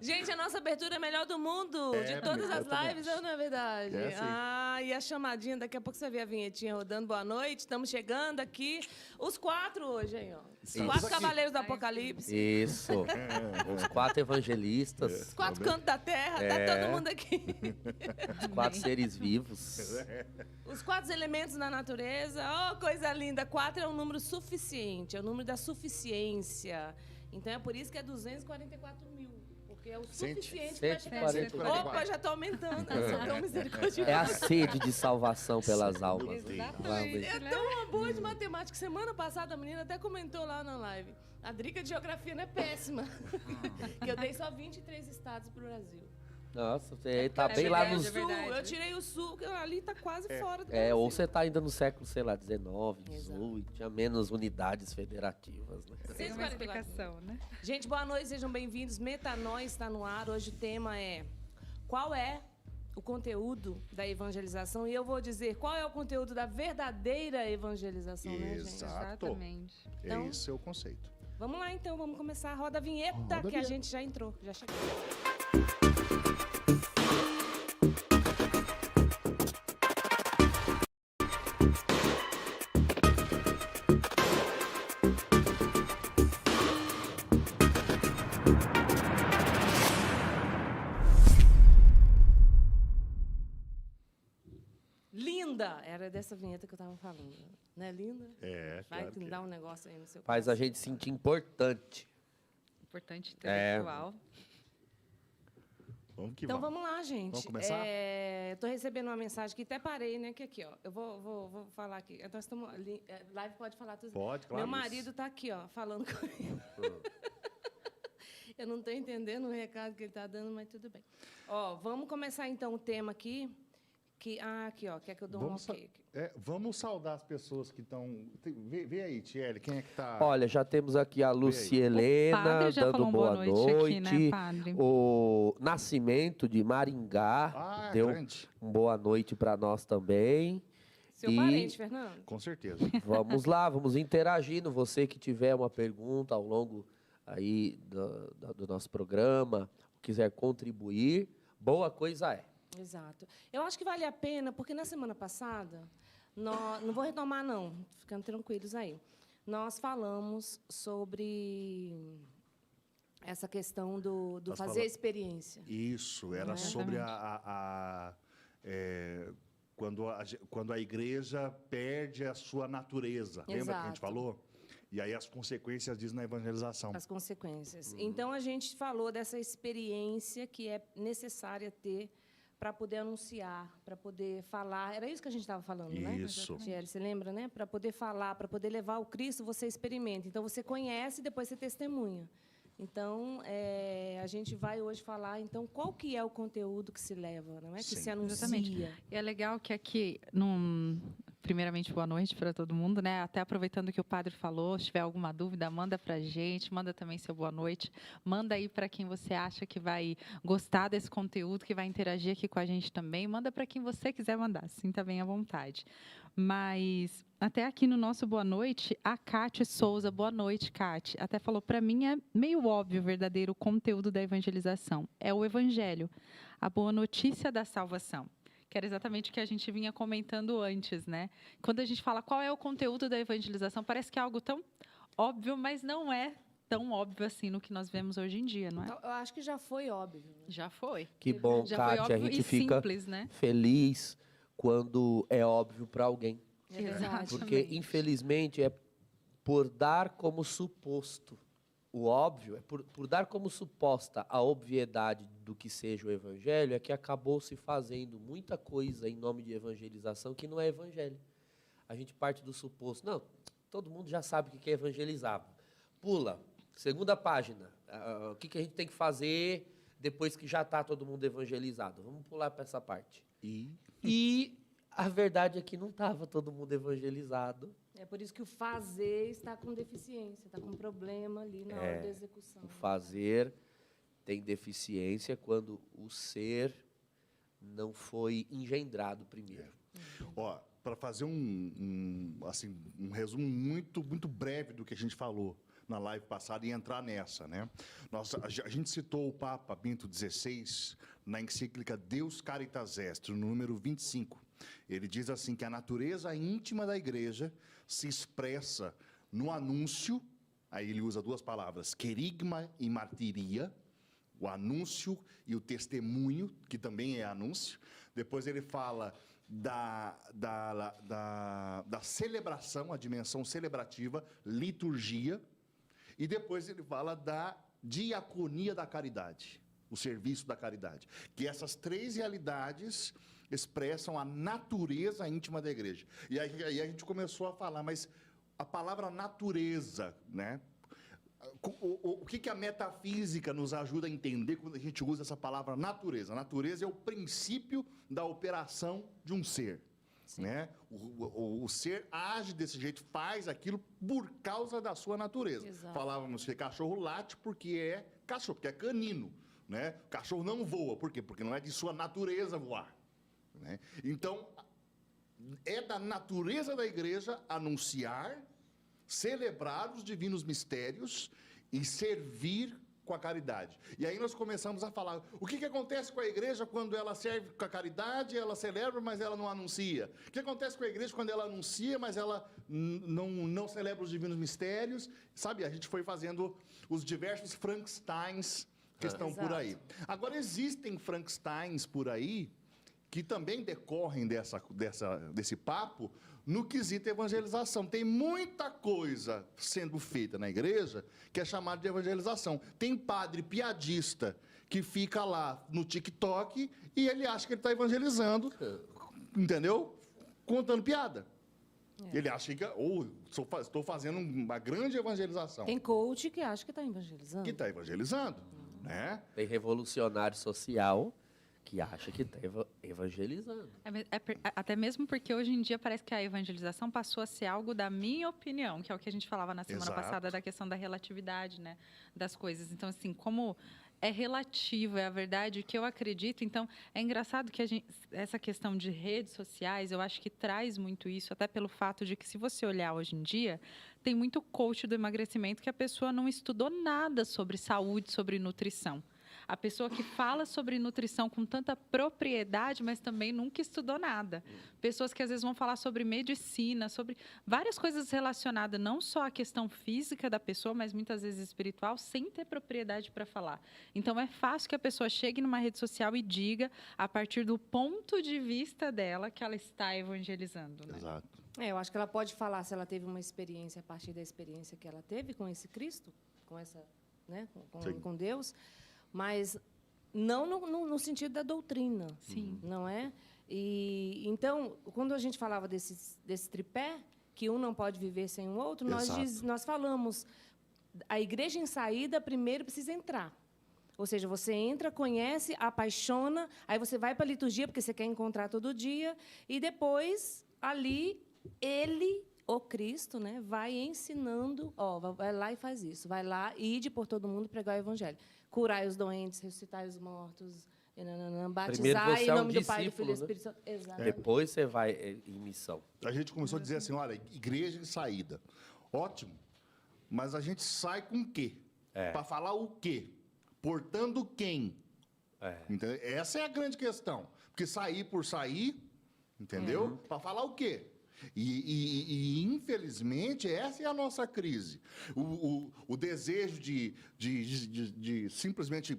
Gente, a nossa abertura é a melhor do mundo, de todas as lives, não é verdade? É, sim. E a chamadinha, daqui a pouco você vê a vinhetinha rodando. Boa noite, estamos chegando aqui. Os 4 hoje, hein? Ó. Os 4 aqui. cavaleiros do Apocalipse. Isso. Os 4 evangelistas. Os 4 cantos da terra, tá todo mundo aqui. Os 4 seres vivos. Os 4 elementos da natureza. Oh, coisa linda. 4 é um número suficiente, é o número da suficiência. Então é por isso que é 244 mil. Porque é o suficiente para chegar aqui. 144. Opa, já está aumentando. Tão misericordioso. É a sede de salvação pelas almas. Exatamente. É tão uma boa de matemática. Semana passada a menina até comentou lá na live. A dica de geografia não é péssima. Que eu dei só 23 estados para o Brasil. Nossa, você tá bem lá no sul. Eu tirei o sul, que ali tá quase fora do É, Brasil. ou você tá ainda no século, sei lá, 19, 18, tinha menos unidades federativas, né? Tem uma explicação, né? Gente, boa noite, sejam bem-vindos. Metanóis está no ar. Hoje o tema é qual é o conteúdo da evangelização? E eu vou dizer qual é o conteúdo da verdadeira evangelização, né, gente? Exato. Exatamente. Então, Esse é o conceito. Vamos lá, então. Vamos começar. Roda a vinheta, Roda a que a vinheta. gente já entrou, já chegou. Linda! Era dessa vinheta que eu estava falando. Não é linda? É, Vai claro que dar um negócio aí no seu Faz a coração. gente sentir importante. Importante intelectual. Vamos que Então vamos. vamos lá, gente. Vamos começar? Estou recebendo uma mensagem que até parei, né? Que aqui, ó. Eu vou falar aqui. Nós estamos ali, live pode falar tudo. Pode, claro. Meu marido está aqui, ó, falando comigo. Eu não estou entendendo o recado que ele está dando, mas tudo bem. Ó, vamos começar então o tema aqui. Aqui, ó. Quer que eu dou um ok? Vamos saudar as pessoas que estão... Vê aí, Tiele, quem é que está... Olha, já temos aqui a O Lucielena padre já dando falou um boa noite. aqui, né, padre? O Nascimento de Maringá deu grande. boa noite para nós também. Seu parente, Fernando? Com certeza. Vamos lá, vamos interagindo. Você que tiver uma pergunta ao longo aí do nosso programa, quiser contribuir, boa coisa é. Exato. Eu acho que vale a pena, porque na semana passada, não vou retomar, não, ficando tranquilos aí. Nós falamos sobre essa questão do fazer experiência. Isso, era É. sobre quando a igreja perde a sua natureza. Lembra que a gente Exato. falou? E aí as consequências disso na evangelização. As consequências. Então, a gente falou dessa experiência que é necessária ter para poder anunciar, para poder falar. Era isso que a gente estava falando, né? Isso. Tiele, você lembra, né? Para poder falar, para poder levar o Cristo, você experimenta. Então, você conhece e depois você testemunha. Então, a gente vai hoje falar, então, qual que é o conteúdo que se leva, não é? Que Sim. se anuncia. Exatamente. E é legal que aqui, primeiramente, boa noite para todo mundo, né? Até aproveitando que o padre falou, se tiver alguma dúvida, manda para a gente, manda também seu boa noite, manda aí para quem você acha que vai gostar desse conteúdo, que vai interagir aqui com a gente também, manda para quem você quiser mandar, sinta bem à vontade. Mas até aqui no nosso boa noite, a Cátia Souza, boa noite, Cátia, até falou, para mim é meio óbvio o verdadeiro conteúdo da evangelização, é o evangelho, a boa notícia da salvação. Que era exatamente o que a gente vinha comentando antes, né? Quando a gente fala qual é o conteúdo da evangelização, parece que é algo tão óbvio, mas não é tão óbvio assim no que nós vemos hoje em dia, não é? Eu acho que já foi óbvio. Já foi. Que bom, Já foi Kátia, a óbvio gente e fica simples, né? feliz quando é óbvio para alguém. Exatamente. Porque, infelizmente, é por dar como suposto o óbvio, é por dar como suposta a obviedade do que seja o evangelho, é que acabou se fazendo muita coisa em nome de evangelização que não é evangelho. A gente parte do suposto, não, todo mundo já sabe o que é evangelizar. Pula, segunda página, o que a gente tem que fazer depois que já está todo mundo evangelizado? Vamos pular para essa parte. E a verdade é que não estava todo mundo evangelizado. É por isso que o fazer está com deficiência, está com problema ali na hora da execução. O fazer tem deficiência quando o ser não foi engendrado primeiro. Ó, para fazer um resumo muito breve do que a gente falou. na live passada e entrar nessa, né? A gente citou o Papa Bento XVI na encíclica Deus Caritas Est, no número 25. Ele diz assim que a natureza íntima da igreja se expressa no anúncio, aí ele usa duas palavras, querigma e martiria, o anúncio e o testemunho, que também é anúncio. Depois ele fala da celebração, a dimensão celebrativa, liturgia. E depois ele fala da diaconia da caridade, o serviço da caridade. Que essas três realidades expressam a natureza íntima da igreja. E aí a gente começou a falar, mas a palavra natureza, né? O que a metafísica nos ajuda a entender quando a gente usa essa palavra natureza? Natureza é o princípio da operação de um ser. Né? O ser age desse jeito, faz aquilo por causa da sua natureza. Exato. Falávamos que cachorro late porque é cachorro, porque é canino. Né? O cachorro não voa, por quê? Porque não é de sua natureza voar. Né? Então, é da natureza da igreja anunciar, celebrar os divinos mistérios e servir com a caridade. E aí nós começamos a falar, o que acontece com a igreja quando ela serve com a caridade, ela celebra, mas ela não anuncia? O que acontece com a igreja quando ela anuncia, mas ela não celebra os divinos mistérios? Sabe, a gente foi fazendo os diversos Frankensteins que estão por aí. Agora, existem Frankensteins por aí que também decorrem desse papo no quesito evangelização. Tem muita coisa sendo feita na igreja que é chamada de evangelização. Tem padre piadista que fica lá no TikTok e ele acha que ele está evangelizando, entendeu? Contando piada. Ele acha que estou fazendo uma grande evangelização. Tem coach que acha que está evangelizando. Que está evangelizando, né? Tem revolucionário social que acha que está evangelizando. Até mesmo porque hoje em dia parece que a evangelização passou a ser algo da minha opinião, que é o que a gente falava na semana passada da questão da relatividade, né, das coisas. Então, assim, como é relativo, é a verdade que eu acredito. Então, é engraçado que essa questão de redes sociais, eu acho que traz muito isso, até pelo fato de que, se você olhar hoje em dia, tem muito coach do emagrecimento que a pessoa não estudou nada sobre saúde, sobre nutrição. A pessoa que fala sobre nutrição com tanta propriedade, mas também nunca estudou nada. Pessoas que às vezes vão falar sobre medicina, sobre várias coisas relacionadas, não só à questão física da pessoa, mas muitas vezes espiritual, sem ter propriedade para falar. Então, é fácil que a pessoa chegue numa rede social e diga, a partir do ponto de vista dela, que ela está evangelizando. Né? Exato. Eu acho que ela pode falar se ela teve uma experiência a partir da experiência que ela teve com esse Cristo, com essa, né, com Deus, mas não no sentido da doutrina. Sim. Não é? E então, quando a gente falava desse tripé, que um não pode viver sem o outro, nós falamos, a igreja em saída primeiro precisa entrar. Ou seja, você entra, conhece, apaixona, aí você vai para a liturgia, porque você quer encontrar todo dia, e depois, ali, o Cristo, né, vai ensinando, vai lá e faz isso, vai lá e ide por todo mundo pregar o evangelho. Curai os doentes, ressuscitai os mortos, batizar em nome do Pai, do Filho e do Espírito Santo. Exato. Depois você vai em missão. A gente começou a dizer assim, olha, igreja em saída. Ótimo, mas a gente sai com o quê? Para falar o quê? Portando quem? Entendeu? Essa é a grande questão. Porque sair por sair, entendeu? Para falar o quê? E, infelizmente, essa é a nossa crise. O desejo de simplesmente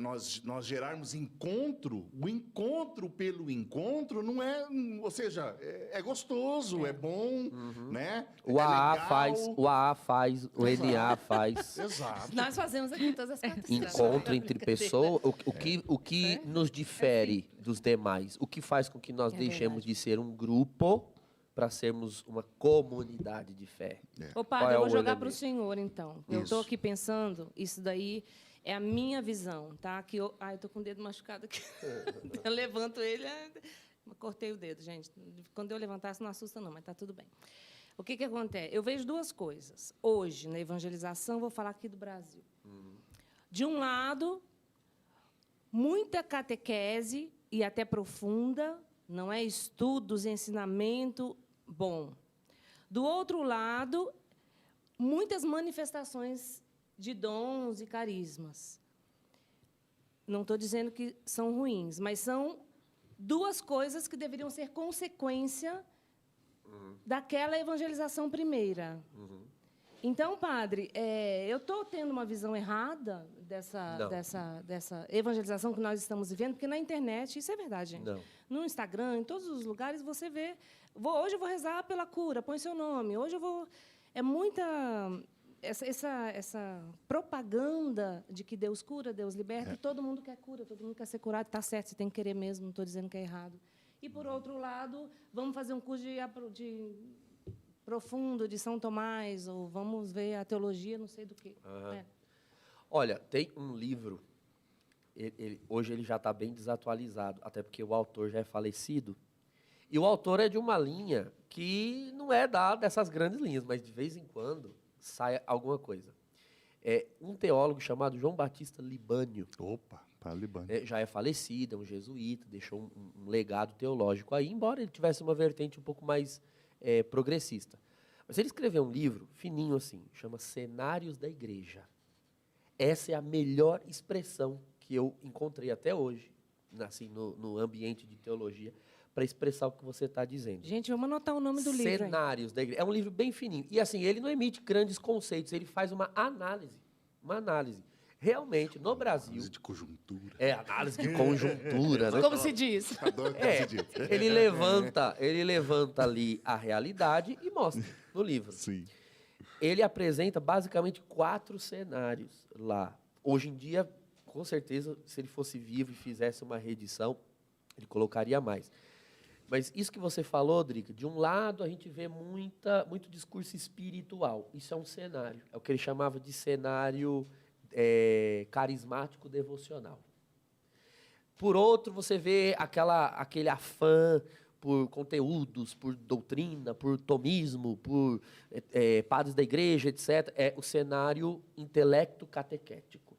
nós gerarmos encontro, o encontro pelo encontro não é, ou seja, é gostoso, é bom, né? O AA faz, o NA faz. Exato. Nós fazemos aqui todas as partes. Encontro entre pessoas, o que nos difere dos demais, o que faz com que nós deixemos de ser um grupo para sermos uma comunidade de fé. Ô, padre, eu vou jogar para o senhor, então. Eu estou aqui pensando, isso daí é a minha visão, tá? Que eu estou com o dedo machucado aqui. Eu levanto ele, cortei o dedo, gente. Quando eu levantasse, não assusta não, mas está tudo bem. O que acontece? Eu vejo duas coisas. Hoje, na evangelização, vou falar aqui do Brasil. De um lado, muita catequese, e até profunda, não é? Estudos, ensinamento, bom. Do outro lado, muitas manifestações de dons e carismas. Não estou dizendo que são ruins, mas são duas coisas que deveriam ser consequência daquela evangelização primeira. Então, padre, eu estou tendo uma visão errada dessa evangelização que nós estamos vivendo, porque na internet, isso é verdade, gente. Não. No Instagram, em todos os lugares, você vê... hoje eu vou rezar pela cura, põe seu nome. Hoje eu vou... É muita... Essa propaganda de que Deus cura, Deus liberta, e todo mundo quer cura, todo mundo quer ser curado. Está certo, você tem que querer mesmo, não estou dizendo que é errado. E, por outro lado, vamos fazer um curso de profundo de São Tomás, ou vamos ver a teologia, não sei do quê. Olha, tem um livro, hoje ele já está bem desatualizado, até porque o autor já é falecido, e o autor é de uma linha que não é dessas grandes linhas, mas de vez em quando sai alguma coisa. É um teólogo chamado João Batista Libânio. Opa, para Libânio. Já é falecido, é um jesuíta, deixou um legado teológico aí, embora ele tivesse uma vertente um pouco mais progressista. Mas ele escreveu um livro fininho assim, chama Cenários da Igreja. Essa é a melhor expressão que eu encontrei até hoje, assim, no ambiente de teologia, para expressar o que você está dizendo. Gente, vamos anotar o nome do livro. Cenários da Igreja. É um livro bem fininho. E assim, ele não emite grandes conceitos, ele faz uma análise. Uma análise. Realmente, no Brasil... Análise de conjuntura. Análise de conjuntura, né? Como se diz? Adoro que se diz. Ele levanta ali a realidade e mostra no livro. Sim. Ele apresenta basicamente 4 cenários lá. Hoje em dia, com certeza, se ele fosse vivo e fizesse uma reedição, ele colocaria mais. Mas isso que você falou, Drica, de um lado a gente vê muito discurso espiritual. Isso é um cenário. É o que ele chamava de cenário carismático devocional. Por outro, você vê aquele afã por conteúdos, por doutrina, por tomismo, por padres da igreja, etc. É o cenário intelecto catequético.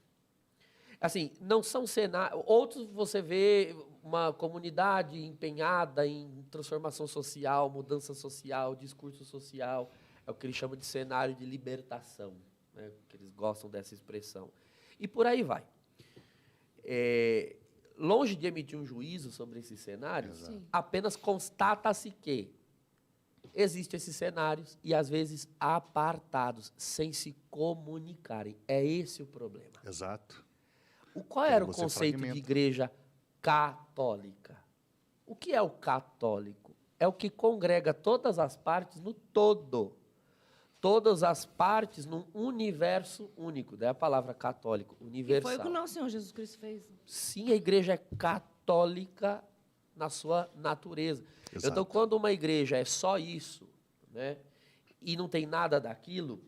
Assim, não são cenários... Outros você vê uma comunidade empenhada em transformação social, mudança social, discurso social. É o que eles chamam de cenário de libertação, né? Que eles gostam dessa expressão. E por aí vai. Longe de emitir um juízo sobre esses cenários, apenas constata-se que existem esses cenários e, às vezes, apartados, sem se comunicarem. É esse o problema. Exato. Qual era o conceito de igreja católica? O que é o católico? É o que congrega todas as partes no todo. Todas as partes num universo único. Daí a palavra católico, universal. E foi o que o nosso Senhor Jesus Cristo fez. Sim, a igreja é católica na sua natureza. Exato. Então, quando uma igreja é só isso, né, e não tem nada daquilo,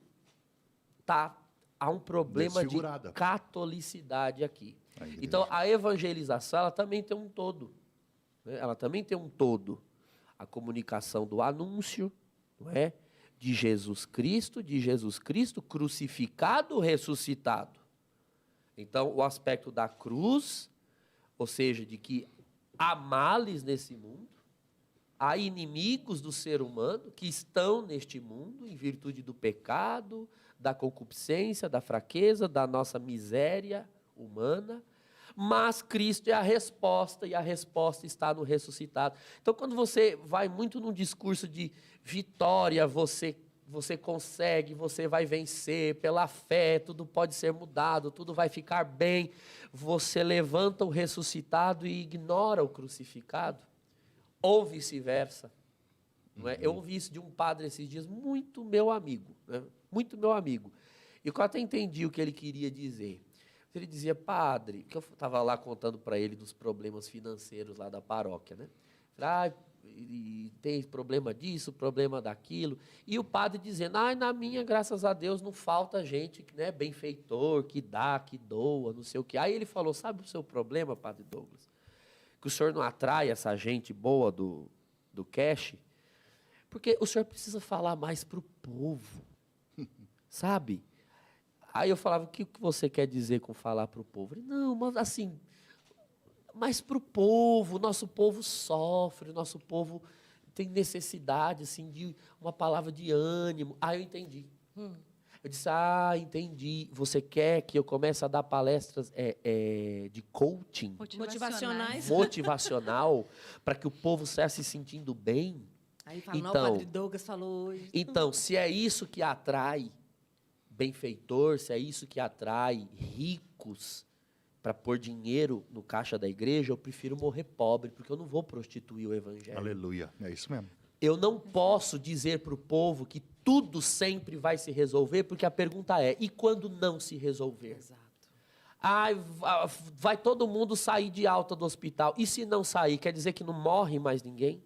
há um problema de catolicidade aqui. Então, a evangelização, ela também tem um todo. Né? Ela também tem um todo. A comunicação do anúncio, não é? De Jesus Cristo crucificado, ressuscitado. Então, o aspecto da cruz, ou seja, de que há males nesse mundo, há inimigos do ser humano que estão neste mundo em virtude do pecado, da concupiscência, da fraqueza, da nossa miséria humana, mas Cristo é a resposta, e a resposta está no ressuscitado. Então, quando você vai muito num discurso de vitória, você consegue, você vai vencer, pela fé, tudo pode ser mudado, tudo vai ficar bem, você levanta o ressuscitado e ignora o crucificado, ou vice-versa. Não é? Eu ouvi isso de um padre esses dias, muito meu amigo, né? Muito meu amigo. E eu até entendi o que ele queria dizer. Ele dizia, padre, que eu estava lá contando para ele dos problemas financeiros lá da paróquia, né? E tem problema disso, problema daquilo. E o padre dizendo, na minha, graças a Deus, não falta gente, né, benfeitor, que dá, que doa, não sei o quê. Aí ele falou, sabe o seu problema, padre Douglas? Que o senhor não atrai essa gente boa do cash, porque o senhor precisa falar mais para o povo, sabe? Aí eu falava, o que você quer dizer com falar para o povo? Ele, não, mas assim, mas para o povo, nosso povo sofre, nosso povo tem necessidade, assim, de uma palavra de ânimo. Eu entendi. Eu disse, entendi. Você quer que eu comece a dar palestras de coaching motivacional para que o povo saia se sentindo bem? Aí fala, não, o Então, Padre Douglas falou hoje. Então, se é isso que atrai benfeitor, se é isso que atrai ricos para pôr dinheiro no caixa da igreja, eu prefiro morrer pobre, porque eu não vou prostituir o evangelho. Aleluia. É isso mesmo. Eu não posso dizer para o povo que tudo sempre vai se resolver, porque a pergunta é, e quando não se resolver? Exato. Vai todo mundo sair de alta do hospital. E se não sair, quer dizer que não morre mais ninguém?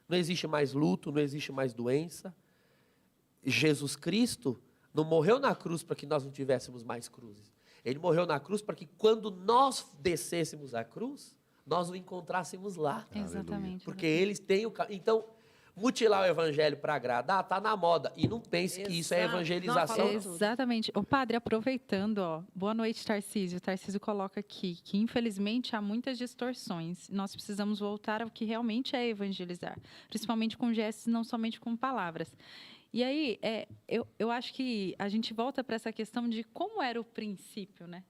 Não existe mais luto, não existe mais doença? Jesus Cristo não morreu na cruz para que nós não tivéssemos mais cruzes. Ele morreu na cruz para que quando nós descêssemos a cruz, nós o encontrássemos lá. Exatamente. Porque eles têm o caminho. Então, mutilar o evangelho para agradar está na moda. E não pense que isso é Exato. evangelização. Não, Exatamente. Ô, padre, aproveitando, boa noite, Tarcísio. O Tarcísio coloca aqui que, infelizmente, há muitas distorções. Nós precisamos voltar ao que realmente é evangelizar, principalmente com gestos, não somente com palavras. E aí, eu acho que a gente volta para essa questão de como era o princípio, né?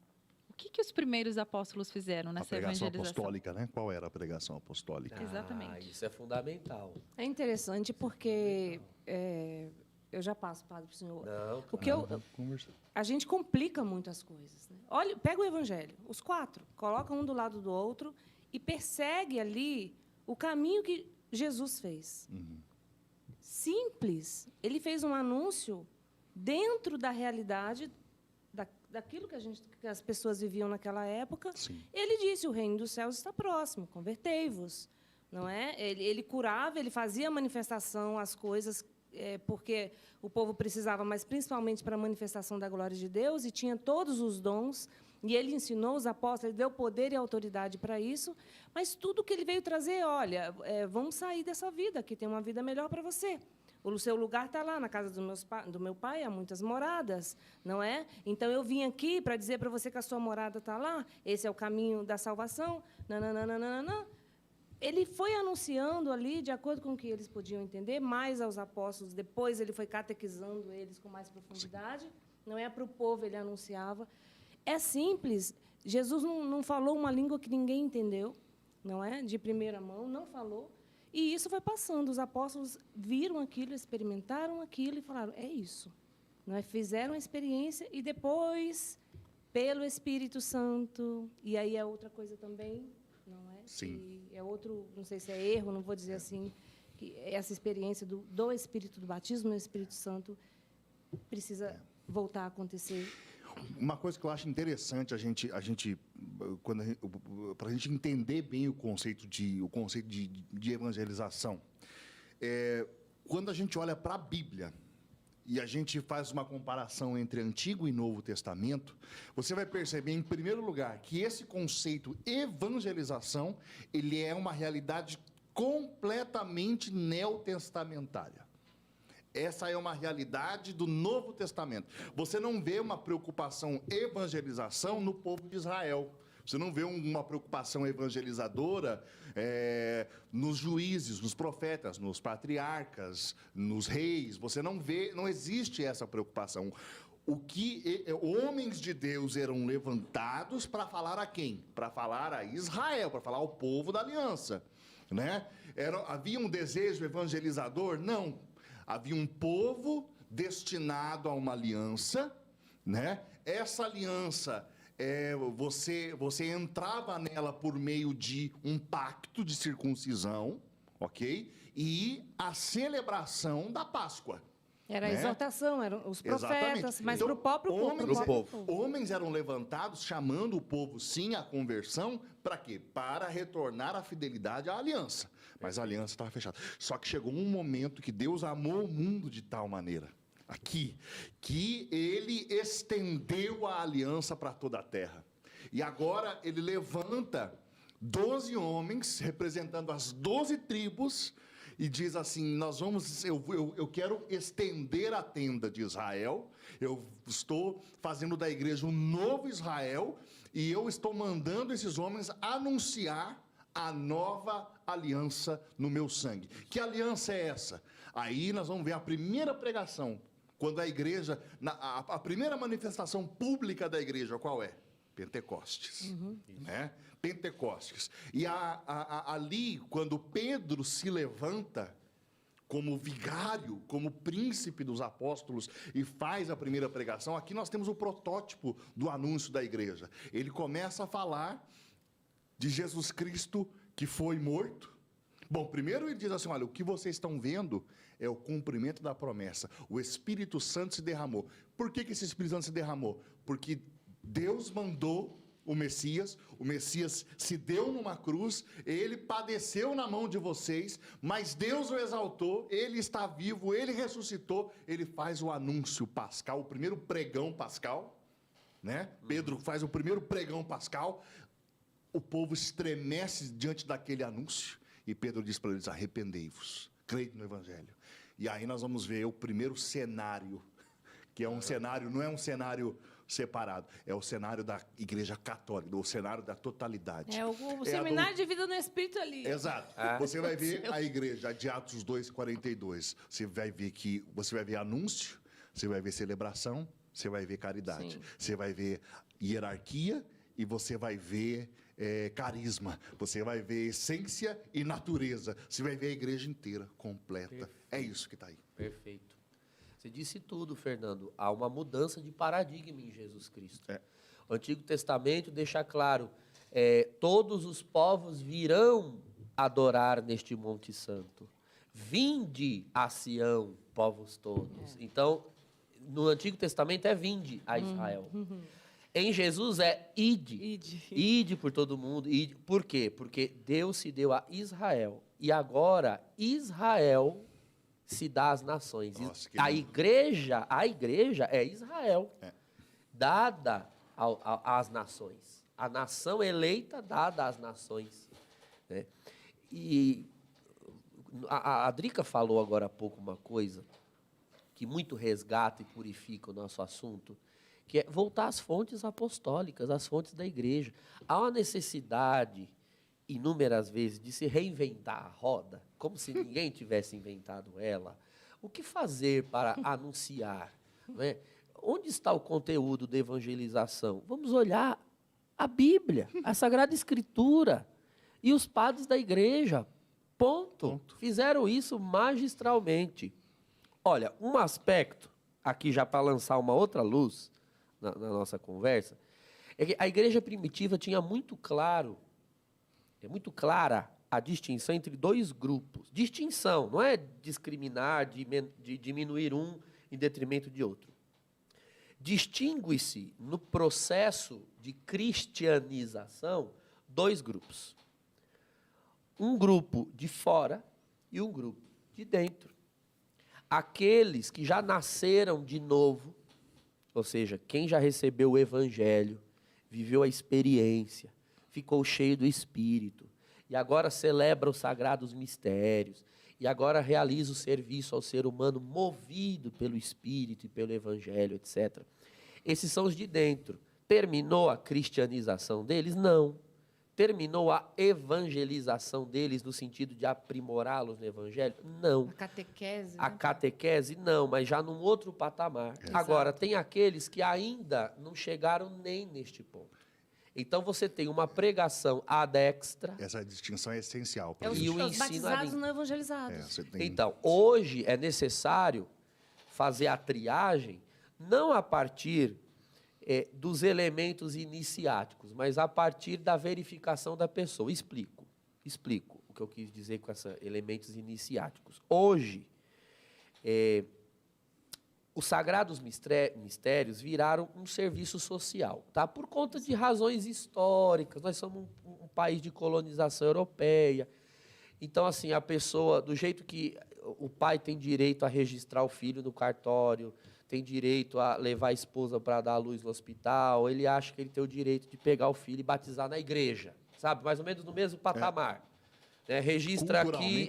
O que os primeiros apóstolos fizeram A nessa pregação evangelização? apostólica, né? Qual era a pregação apostólica? Exatamente. Isso é fundamental. É interessante porque eu já passo, padre, para o senhor. Não, Porque a gente complica muito as coisas. Né? Olha, pega o evangelho, os 4, coloca um do lado do outro e persegue ali o caminho que Jesus fez. Simples. Ele fez um anúncio dentro da realidade daquilo que as pessoas viviam naquela época. Sim. Ele disse: o reino dos céus está próximo, convertei-vos. Não é? Ele curava, ele fazia manifestação, as coisas, porque o povo precisava, mas principalmente para a manifestação da glória de Deus, e tinha todos os dons, e ele ensinou os apóstolos, ele deu poder e autoridade para isso, mas tudo que ele veio trazer, olha, vamos sair dessa vida, que tem uma vida melhor para você. O seu lugar está lá, na casa do meu pai, há muitas moradas, não é? Então, eu vim aqui para dizer para você que a sua morada está lá, esse é o caminho da salvação, nananana. Ele foi anunciando ali, de acordo com o que eles podiam entender, mais aos apóstolos, depois ele foi catequizando eles com mais profundidade, não é? Para o povo ele anunciava. É simples, Jesus não falou uma língua que ninguém entendeu, não é? De primeira mão, não falou. E isso foi passando. Os apóstolos viram aquilo, experimentaram aquilo e falaram, é isso. Não é? Fizeram a experiência e depois, pelo Espírito Santo, e aí é outra coisa também, não é? Sim. E é outro, não sei se é erro, não vou dizer assim, que essa experiência do Espírito, do batismo no Espírito Santo, precisa voltar a acontecer. Uma coisa que eu acho interessante para a gente entender bem o conceito de evangelização, quando a gente olha para a Bíblia e a gente faz uma comparação entre Antigo e Novo Testamento, você vai perceber, em primeiro lugar, que esse conceito evangelização, ele é uma realidade completamente neotestamentária. Essa é uma realidade do Novo Testamento. Você não vê uma preocupação evangelização no povo de Israel. Você não vê uma preocupação evangelizadora nos juízes, nos profetas, nos patriarcas, nos reis. Você não vê, não existe essa preocupação. Homens de Deus eram levantados para falar a quem? Para falar a Israel, para falar ao povo da aliança, né? Havia um desejo evangelizador? Não. Havia um povo destinado a uma aliança, né? Essa aliança, você entrava nela por meio de um pacto de circuncisão, ok? E a celebração da Páscoa. Era a né? exortação, eram os profetas, Exatamente. mas Então, para o próprio povo. Homens eram levantados chamando o povo, sim, à conversão, para quê? Para retornar à fidelidade à aliança. Mas a aliança estava fechada. Só que chegou um momento que Deus amou o mundo de tal maneira, que ele estendeu a aliança para toda a terra. E agora ele levanta 12 homens, representando as 12 tribos, e diz assim, eu quero estender a tenda de Israel, eu estou fazendo da igreja um novo Israel, e eu estou mandando esses homens anunciar a nova aliança no meu sangue. Que aliança é essa? Aí nós vamos ver a primeira pregação, quando a igreja, a primeira manifestação pública da igreja, qual é? Pentecostes. Né? Pentecostes. E ali, quando Pedro se levanta como vigário, como príncipe dos apóstolos e faz a primeira pregação, aqui nós temos o protótipo do anúncio da igreja. Ele começa a falar de Jesus Cristo que foi morto. Bom, primeiro ele diz assim, olha, o que vocês estão vendo é o cumprimento da promessa. O Espírito Santo se derramou. Por que esse Espírito Santo se derramou? Porque Deus mandou o Messias se deu numa cruz, ele padeceu na mão de vocês, mas Deus o exaltou, ele está vivo, ele ressuscitou, ele faz o anúncio pascal, o primeiro pregão pascal, né? Pedro faz o primeiro pregão pascal, o povo estremece diante daquele anúncio, e Pedro diz para eles, arrependei-vos, crede no Evangelho. E aí nós vamos ver o primeiro cenário, que é um cenário, não é um cenário separado, é o cenário da Igreja Católica, o cenário da totalidade. É o seminário de vida no Espírito ali. Exato. Você vai ver a igreja de Atos 2:42. Você vai ver anúncio, você vai ver celebração, você vai ver caridade. Sim. Você vai ver hierarquia e você vai ver carisma. Você vai ver essência e natureza. Você vai ver a igreja inteira, completa. Perfeito. É isso que está aí. Perfeito. Você disse tudo, Fernando. Há uma mudança de paradigma em Jesus Cristo. O Antigo Testamento deixa claro, todos os povos virão adorar neste Monte Santo. Vinde a Sião, povos todos. Então, no Antigo Testamento é vinde a Israel. Em Jesus é ide. Ide por todo mundo. Ide. Por quê? Porque Deus se deu a Israel. E agora, Israel se dá às nações. Nossa, a igreja é Israel, dada às nações. A nação eleita dada às nações. Né? E a Drica falou agora há pouco uma coisa que muito resgata e purifica o nosso assunto, que é voltar às fontes apostólicas, às fontes da igreja. Há uma necessidade, inúmeras vezes, de se reinventar a roda, como se ninguém tivesse inventado ela. O que fazer para anunciar? Né? Onde está o conteúdo da evangelização? Vamos olhar a Bíblia, a Sagrada Escritura e os padres da igreja. Ponto. Fizeram isso magistralmente. Olha, um aspecto, aqui já para lançar uma outra luz na nossa conversa, é que a igreja primitiva tinha muito clara a distinção entre dois grupos. Distinção, não é discriminar, de diminuir um em detrimento de outro. Distingue-se no processo de cristianização dois grupos. Um grupo de fora e um grupo de dentro. Aqueles que já nasceram de novo, ou seja, quem já recebeu o Evangelho, viveu a experiência, ficou cheio do Espírito, e agora celebra os sagrados mistérios, e agora realiza o serviço ao ser humano movido pelo Espírito e pelo Evangelho, etc. Esses são os de dentro. Terminou a cristianização deles? Não. Terminou a evangelização deles no sentido de aprimorá-los no Evangelho? Não. A catequese. A catequese, não, mas já num outro patamar. Agora, tem aqueles que ainda não chegaram nem neste ponto. Então, você tem uma pregação adextra. Essa distinção é essencial. E o os ensino batizados não evangelizados. Então, hoje é necessário fazer a triagem, não a partir dos elementos iniciáticos, mas a partir da verificação da pessoa. Explico o que eu quis dizer com esses elementos iniciáticos. Hoje, os sagrados mistérios viraram um serviço social, tá? Por conta de razões históricas. Nós somos um país de colonização europeia. Então, assim, a pessoa, do jeito que o pai tem direito a registrar o filho no cartório, tem direito a levar a esposa para dar à luz no hospital, ele acha que ele tem o direito de pegar o filho e batizar na igreja, sabe? Mais ou menos no mesmo patamar. Registra aqui,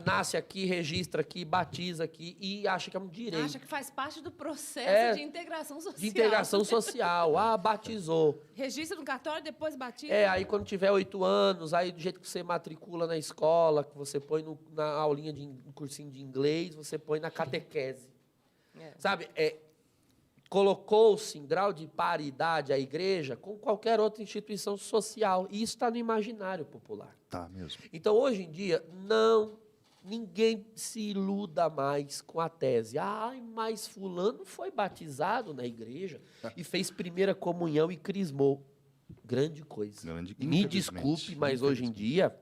nasce aqui, registra aqui, batiza aqui e acha que é um direito. Acha que faz parte do processo de integração social. De integração social. Ah, batizou. Registra no cartório, depois batiza. Aí quando tiver 8 anos, aí do jeito que você matricula na escola, que você põe na aulinha no cursinho de inglês, você põe na catequese. Sabe? Colocou-se em grau de paridade a igreja com qualquer outra instituição social. E isso está no imaginário popular. Tá mesmo. Então, hoje em dia, ninguém se iluda mais com a tese. Mas fulano foi batizado na igreja e fez primeira comunhão e crismou. Grande coisa. Me desculpe, mas hoje em dia,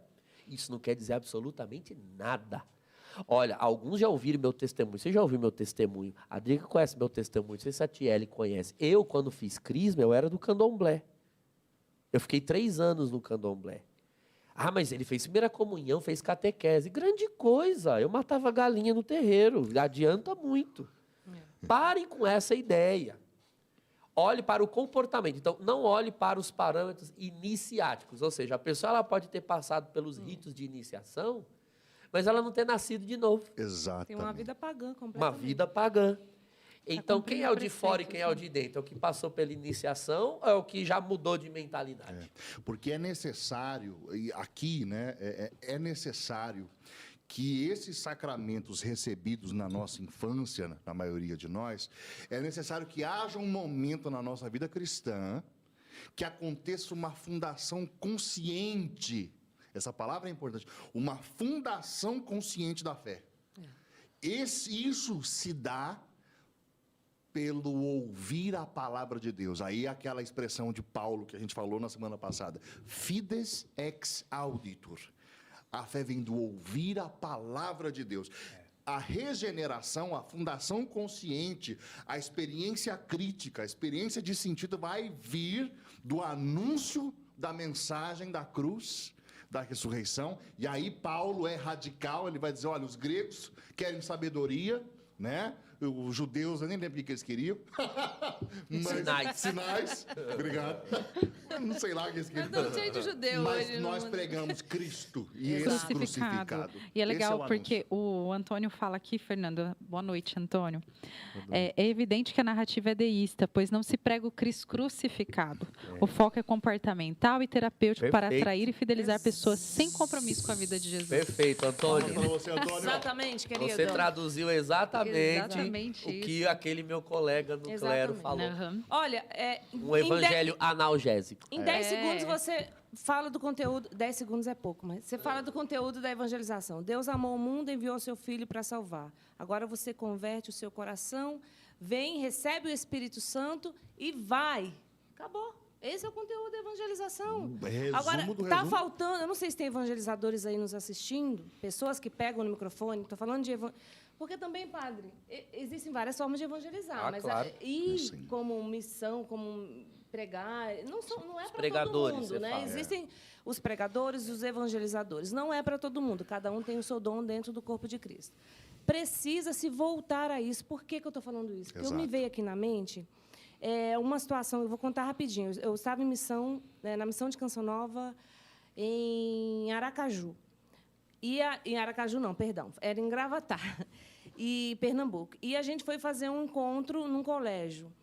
isso não quer dizer absolutamente nada. Olha, alguns já ouviram meu testemunho. Você já ouviu meu testemunho? A Drica conhece meu testemunho. Não sei se a Tiele conhece. Eu, quando fiz crisma, eu era do candomblé. Eu fiquei 3 anos no candomblé. Mas ele fez primeira comunhão, fez catequese. Grande coisa. Eu matava galinha no terreiro. Adianta muito. Parem com essa ideia. Olhe para o comportamento. Então, não olhe para os parâmetros iniciáticos. Ou seja, a pessoa ela pode ter passado pelos ritos de iniciação, mas ela não ter nascido de novo. Exatamente. Tem uma vida pagã completamente. Uma vida pagã. Então, quem é o de fora e quem é o de dentro? É o que passou pela iniciação ou é o que já mudou de mentalidade? Porque é necessário, e aqui, né, é necessário que esses sacramentos recebidos na nossa infância, na maioria de nós, é necessário que haja um momento na nossa vida cristã que aconteça uma fundação consciente. Essa palavra é importante. Uma fundação consciente da fé. Isso se dá pelo ouvir a palavra de Deus. Aí aquela expressão de Paulo que a gente falou na semana passada. Fides ex auditor. A fé vem do ouvir a palavra de Deus. A regeneração, a fundação consciente, a experiência crítica, a experiência de sentido vai vir do anúncio da mensagem da cruz, da ressurreição. E aí Paulo é radical, ele vai dizer, olha, os gregos querem sabedoria, né? Os judeus, eu nem lembro o que eles queriam. Mas, sinais. Obrigado. Não sei lá o que eles queriam. Mas não cheio de judeu mas hoje. nós pregamos Cristo e esse crucificado. E é legal o porque o Antônio fala aqui, Fernando. Boa noite, Antônio. É evidente que a narrativa é deísta, pois não se prega o Cristo crucificado. O foco é comportamental e terapêutico para atrair e fidelizar pessoas sem compromisso com a vida de Jesus. Perfeito, Antônio. Para você, Antônio. Exatamente, querido. Você traduziu exatamente o isso. que aquele meu colega no clero falou. Olha, Um evangelho analgésico. em 10 segundos você fala do conteúdo. 10 segundos é pouco, mas você fala do conteúdo da evangelização. Deus amou o mundo, enviou seu Filho para salvar. Agora você converte o seu coração, vem, recebe o Espírito Santo e vai. Acabou. Esse é o conteúdo da evangelização. Agora, está faltando... Eu não sei se tem evangelizadores aí nos assistindo, pessoas que pegam no microfone, estou falando de... Porque também, padre, existem várias formas de evangelizar. Mas claro. Como missão, como pregar... Não é para todo pregadores, mundo, né? fala. Existem os pregadores e os evangelizadores. Não é para todo mundo. Cada um tem o seu dom dentro do corpo de Cristo. Precisa se voltar a isso. Por que eu estou falando isso? Porque me veio aqui na mente... uma situação, eu vou contar rapidinho. Eu estava em missão, na missão de Canção Nova, em Aracaju. Em Aracaju, não, perdão, era em Gravatar, e Pernambuco. E a gente foi fazer um encontro num colégio.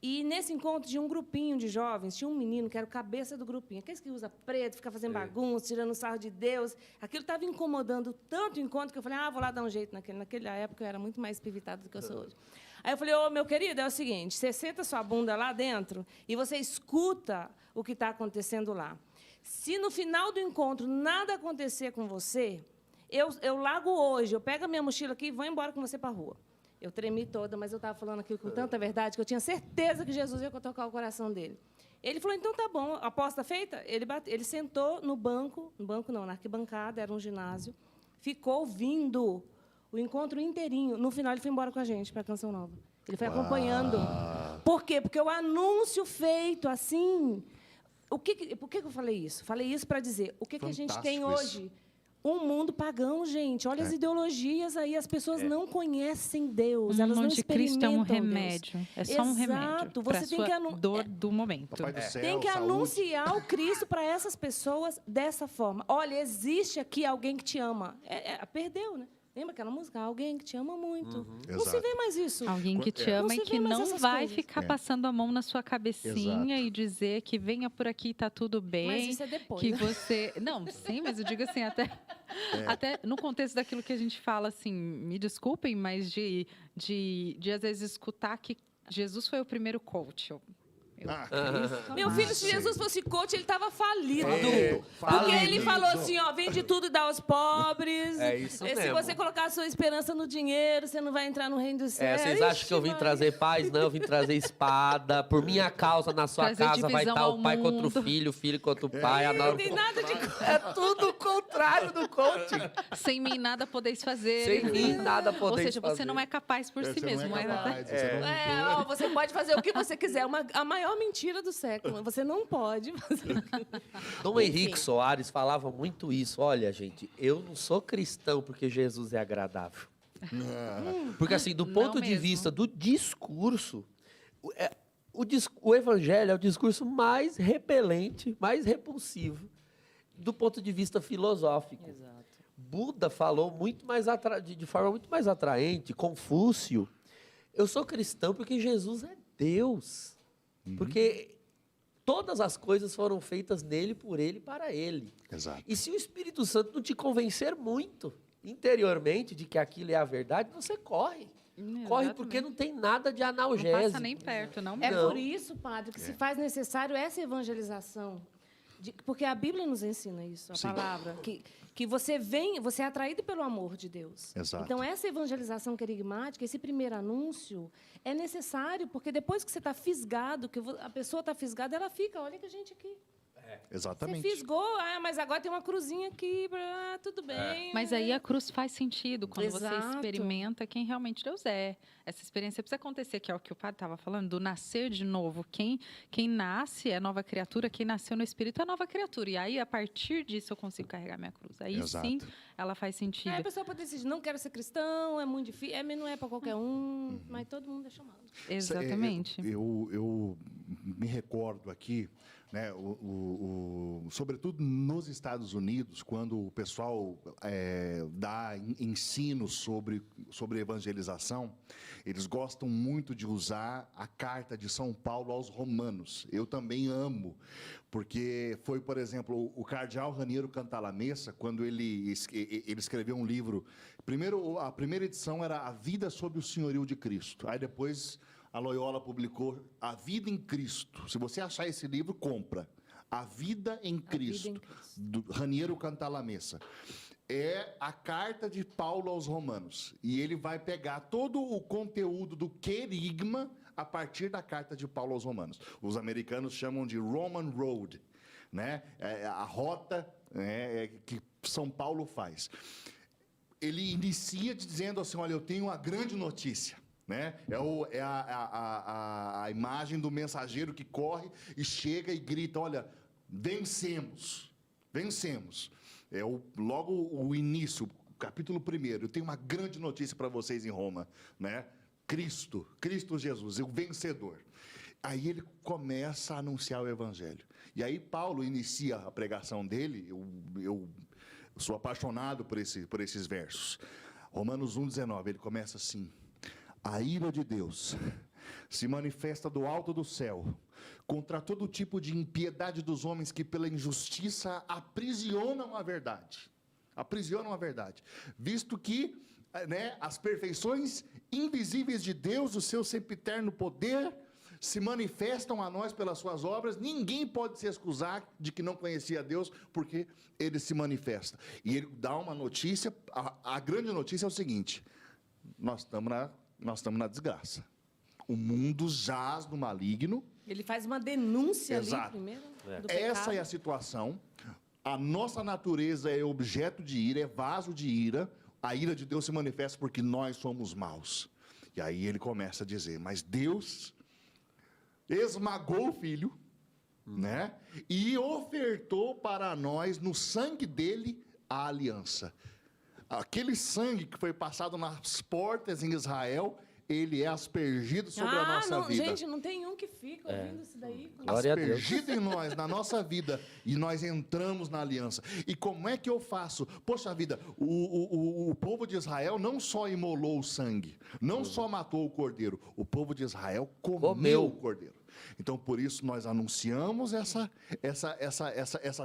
E, nesse encontro, tinha um grupinho de jovens, tinha um menino que era o cabeça do grupinho, aqueles que usa preto, fica fazendo bagunça, tirando sarro de Deus. Aquilo estava incomodando tanto o encontro que eu falei, vou lá dar um jeito naquele. Naquela época, eu era muito mais espivitada do que eu sou hoje. Aí eu falei, meu querido, é o seguinte, você senta sua bunda lá dentro e você escuta o que está acontecendo lá. Se no final do encontro nada acontecer com você, eu largo hoje, eu pego a minha mochila aqui e vou embora com você para a rua. Eu tremi toda, mas eu estava falando aquilo com tanta verdade que eu tinha certeza que Jesus ia tocar o coração dele. Ele falou, então tá bom, a aposta feita? Ele sentou no banco não, na arquibancada, era um ginásio, ficou ouvindo o encontro inteirinho. No final, ele foi embora com a gente para a Canção Nova. Ele foi acompanhando. Por quê? Porque o anúncio feito assim... Por que eu falei isso? Falei isso para dizer o que a gente tem hoje. um mundo pagão, gente. Olha as ideologias aí. As pessoas não conhecem Deus. Elas não de Cristo é experimentam um Deus. remédio. É só um remédio. Exato. Para Você tem sua que dor do momento. Papai do céu, tem que saúde. anunciar o Cristo para essas pessoas dessa forma. Olha, existe aqui alguém que te ama. Perdeu, né? Lembra aquela música? Alguém que te ama muito. Não se Exato. vê mais isso. Alguém que te É. ama Não e se que vê mais não essas vai coisas. ficar É. passando a mão na sua cabecinha e dizer que venha por aqui, tá tudo bem. Mas isso é depois. Que né? você. Não, sim, mas eu digo assim, até no contexto daquilo que a gente fala, assim, me desculpem, mas de às vezes escutar que Jesus foi o primeiro coach. Meu filho, se Jesus fosse coach, ele estava falido. Porque falido. ele falou assim, ó, vende tudo e dá aos pobres. É isso Se mesmo. você colocar a sua esperança no dinheiro, você não vai entrar no reino do céu. Vocês acham que eu vim Ixi, trazer paz? Não, eu vim trazer espada. Por minha causa, na sua Trazer casa vai divisão estar ao o pai contra mundo. o filho contra o pai. Não tem nada de... É tudo o contrário do coaching. Sem mim nada podeis fazer. Sem mim nada Ou podeis seja, fazer. você não é capaz por si Você mesmo. não é é capaz, você não- ó, você pode fazer o que você quiser. A maior mentira do século. Você não pode fazer. Dom Henrique Soares falava muito isso. Olha, gente, eu não sou cristão porque Jesus é agradável. Porque, assim, do Não ponto de mesmo. vista do discurso, o evangelho é o discurso mais repelente, mais repulsivo, do ponto de vista filosófico. Exato. Buda falou muito mais de forma muito mais atraente, Confúcio. Eu sou cristão porque Jesus é Deus. Porque todas as coisas foram feitas nele, por ele e para ele. Exato. E se o Espírito Santo não te convencer muito interiormente de que aquilo é a verdade, você corre. Corre porque não tem nada de Não analgésico. passa nem perto, não É mesmo. por isso, padre, que se faz necessário essa evangelização. Porque a Bíblia nos ensina isso, a Sim. palavra. Que você você é atraído pelo amor de Deus. Exato. Então, essa evangelização querigmática, esse primeiro anúncio, é necessário, porque depois que você está fisgado, que a pessoa está fisgada, ela fica, olha que a gente aqui. Exatamente. Você fisgou, mas agora tem uma cruzinha aqui, tudo bem. Mas aí a cruz faz sentido quando você Exato. experimenta quem realmente Deus é. Essa experiência precisa acontecer, que é o que o padre estava falando, do nascer de novo. Quem nasce é nova criatura, quem nasceu no Espírito é nova criatura. E aí, a partir disso, eu consigo carregar minha cruz. Aí Exato. sim, ela faz sentido. Aí a pessoa pode decidir, não quero ser cristão, é muito difícil, não é para qualquer um, mas todo mundo é chamado. Exatamente. Eu me recordo aqui, né, sobretudo nos Estados Unidos, quando o pessoal dá ensino sobre evangelização, eles gostam muito de usar a carta de São Paulo aos Romanos. Eu também amo, porque foi, por exemplo, o cardeal Raniero Cantalamessa, quando ele escreveu um livro. Primeiro, a primeira edição era A Vida sob o Senhorio de Cristo. Aí depois a Loyola publicou A Vida em Cristo. Se você achar esse livro, compra. A Vida em Cristo, do Raniero Cantalamessa. É a carta de Paulo aos Romanos. E ele vai pegar todo o conteúdo do querigma a partir da carta de Paulo aos Romanos. Os americanos chamam de Roman Road, né? A rota que São Paulo faz. Ele inicia dizendo assim, olha, eu tenho uma grande notícia. Né? É a imagem do mensageiro que corre e chega e grita, olha, vencemos, vencemos. Logo o início, capítulo 1, eu tenho uma grande notícia para vocês em Roma, né? Cristo Jesus, o vencedor. Aí ele começa a anunciar o evangelho. E aí Paulo inicia a pregação dele, eu sou apaixonado por esses versos. Romanos 1,19, ele começa assim: a ira de Deus se manifesta do alto do céu contra todo tipo de impiedade dos homens que pela injustiça aprisionam a verdade. Aprisionam a verdade. Visto que, né, as perfeições invisíveis de Deus, o seu sempiterno poder, se manifestam a nós pelas suas obras. Ninguém pode se excusar de que não conhecia Deus, porque ele se manifesta. E ele dá uma notícia, a grande notícia é o seguinte: nós estamos na desgraça. O mundo jaz no maligno. Ele faz uma denúncia Exato. ali primeiro do Essa pecado. é a situação. A nossa natureza é objeto de ira, é vaso de ira. A ira de Deus se manifesta porque nós somos maus. E aí ele começa a dizer, mas Deus esmagou o Filho, né? E ofertou para nós, no sangue dele, a aliança. Aquele sangue que foi passado nas portas em Israel, ele é aspergido sobre a nossa vida. Gente, não tem um que fica ouvindo isso daí. Glória a Deus. Aspergido em nós, na nossa vida, e nós entramos na aliança. E como é que eu faço? Poxa vida, o povo de Israel não só imolou o sangue, não só matou o cordeiro, o povo de Israel comeu o cordeiro. Então, por isso, nós anunciamos essa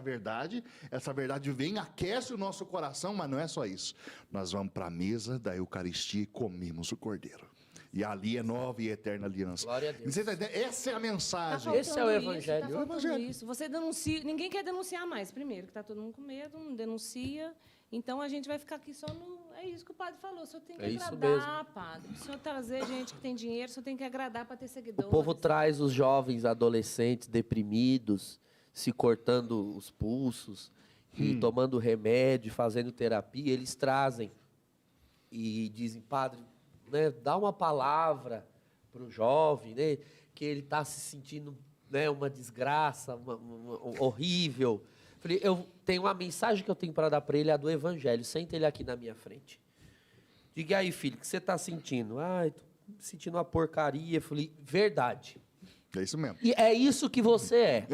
verdade. Essa verdade vem, aquece o nosso coração, mas não é só isso. Nós vamos para a mesa da Eucaristia e comemos o cordeiro. E ali é nova e eterna aliança. Glória a Deus. Você tá entendendo? Essa é a mensagem. Esse é o evangelho. Tá faltando isso. Você denuncia, ninguém quer denunciar mais, primeiro, que está todo mundo com medo, não denuncia. Então a gente vai ficar aqui só no. É isso que o padre falou. O senhor tem que agradar, padre. O senhor trazer gente que tem dinheiro, o senhor tem que agradar para ter seguidores. O povo traz os jovens adolescentes deprimidos, se cortando os pulsos, e tomando remédio, fazendo terapia, eles trazem e dizem, padre, né, dá uma palavra para o jovem, né, que ele está se sentindo, né, uma desgraça, horrível. Falei, eu tenho uma mensagem que eu tenho para dar para ele, a do Evangelho. Senta ele aqui na minha frente. Diga aí, filho, o que você está sentindo? Ah, estou sentindo uma porcaria. Eu falei, verdade. É isso mesmo. E é isso que você é.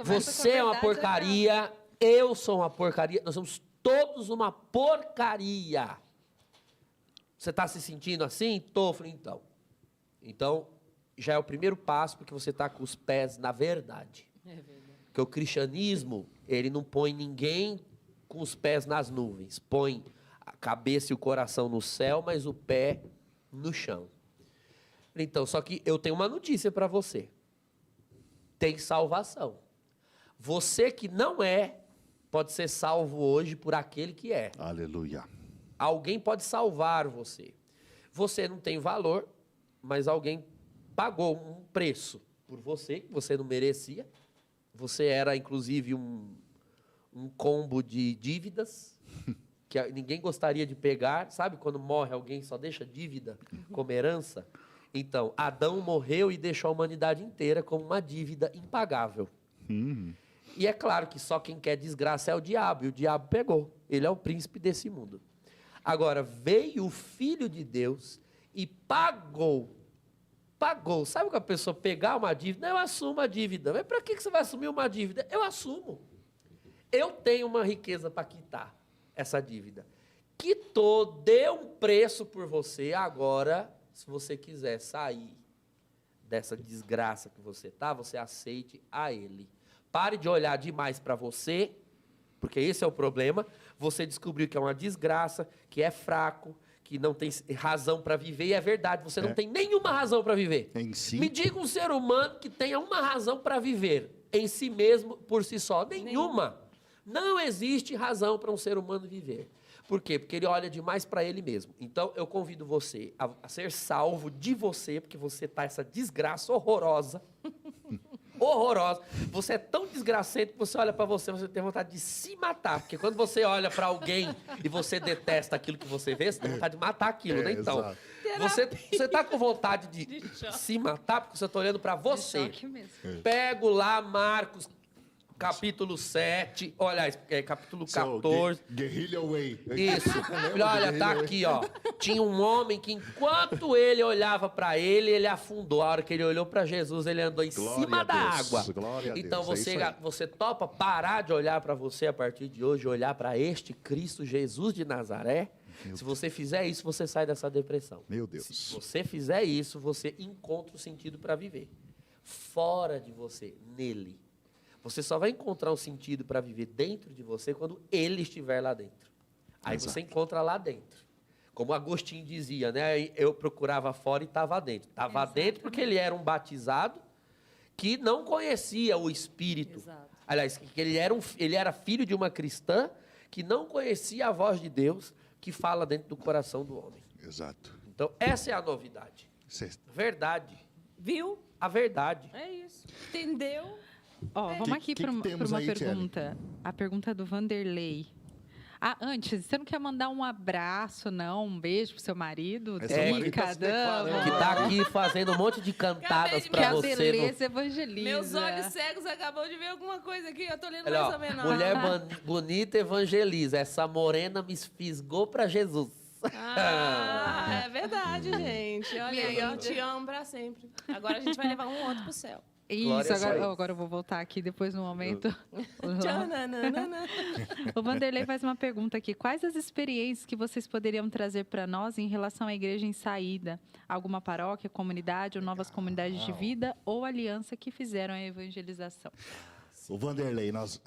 Você é uma porcaria, eu sou uma porcaria, nós somos todos uma porcaria. Você está se sentindo assim? Tô. Falei, então. Então, já é o primeiro passo, porque você está com os pés na verdade. É verdade. Porque o cristianismo, ele não põe ninguém com os pés nas nuvens. Põe a cabeça e o coração no céu, mas o pé no chão. Então, só que eu tenho uma notícia para você. Tem salvação. Você que não é, pode ser salvo hoje por aquele que é. Aleluia. Alguém pode salvar você. Você não tem valor, mas alguém pagou um preço por você, que você não merecia. Você era, inclusive, um combo de dívidas que ninguém gostaria de pegar. Sabe quando morre alguém só deixa dívida como herança? Então, Adão morreu e deixou a humanidade inteira como uma dívida impagável. E é claro que só quem quer desgraça é o diabo, e o diabo pegou. Ele é o príncipe desse mundo. Agora, veio o Filho de Deus e pagou. Pagou. Sabe que a pessoa pegar uma dívida? Eu assumo a dívida. Mas para que você vai assumir uma dívida? Eu assumo. Eu tenho uma riqueza para quitar essa dívida. Quitou, deu um preço por você. Agora, se você quiser sair dessa desgraça que você está, você aceite a Ele. Pare de olhar demais para você, porque esse é o problema. Você descobriu que é uma desgraça, que é fraco, que não tem razão para viver, e é verdade, você não tem nenhuma razão para viver. Em si? Me diga um ser humano que tenha uma razão para viver em si mesmo, por si só. Nenhuma. Não existe razão para um ser humano viver. Por quê? Porque ele olha demais para ele mesmo. Então, eu convido você a ser salvo de você, porque você está essa desgraça horrorosa. Horrorosa. Você é tão desgracento que você olha para você, você tem vontade de se matar. Porque quando você olha para alguém e você detesta aquilo que você vê, você tem vontade de matar aquilo, né? Então, você tá com vontade de se matar porque você está olhando para você. Pego lá Marcos, capítulo 7, olha, capítulo 14. Guerrilla Way. Isso. Olha, tá aqui, ó. Tinha um homem que, enquanto ele olhava para ele, ele afundou. A hora que ele olhou para Jesus, ele andou em cima da água. Então você topa parar de olhar para você a partir de hoje, olhar para este Cristo Jesus de Nazaré? Se você fizer isso, você sai dessa depressão. Meu Deus. Se você fizer isso, você encontra o sentido para viver. Fora de você, nele. Você só vai encontrar um sentido para viver dentro de você quando ele estiver lá dentro. Aí você encontra lá dentro. Como Agostinho dizia, né? Eu procurava fora e estava dentro. Estava dentro porque ele era um batizado que não conhecia o Espírito. Exato. Aliás, que ele era filho de uma cristã que não conhecia a voz de Deus que fala dentro do coração do homem. Exato. Então, essa é a novidade. Verdade. Viu? A verdade. É isso. Entendeu? Ó, vamos aqui para uma temos aí, pergunta. A pergunta do Vanderlei. Ah, antes, você não quer mandar um abraço, não? Um beijo pro seu marido? É, seu marido tá se Dama? declarando. Que tá aqui fazendo um monte de cantadas Acabei de Que pra a você. beleza evangeliza. Meus olhos cegos acabou de ver alguma coisa aqui. Eu tô lendo Olha, mais ó, ou menos. mulher bonita evangeliza. Essa morena me fisgou pra Jesus. Ah, é verdade, gente. Olha aí, eu te amo pra sempre. Agora a gente vai levar um outro pro céu. Glória Isso, a Deus. agora eu vou voltar aqui depois no momento. Tchananana. O Vanderlei faz uma pergunta aqui. Quais as experiências que vocês poderiam trazer para nós em relação à igreja em saída? Alguma paróquia, comunidade ou novas comunidades de vida ou aliança que fizeram a evangelização? O Vanderlei, nós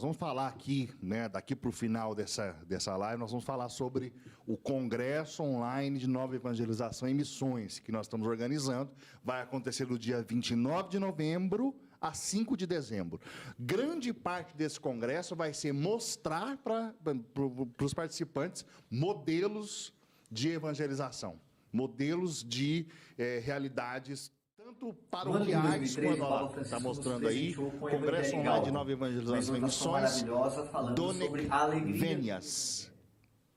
vamos falar aqui, né, daqui para o final dessa live, nós vamos falar sobre o Congresso Online de Nova Evangelização e Missões, que nós estamos organizando. Vai acontecer no dia 29 de novembro a 5 de dezembro. Grande parte desse congresso vai ser mostrar para os participantes modelos de evangelização, modelos de realidades tanto paroquiais, quando ela está mostrando aí, Congresso Online de Nova Evangelização e Missões,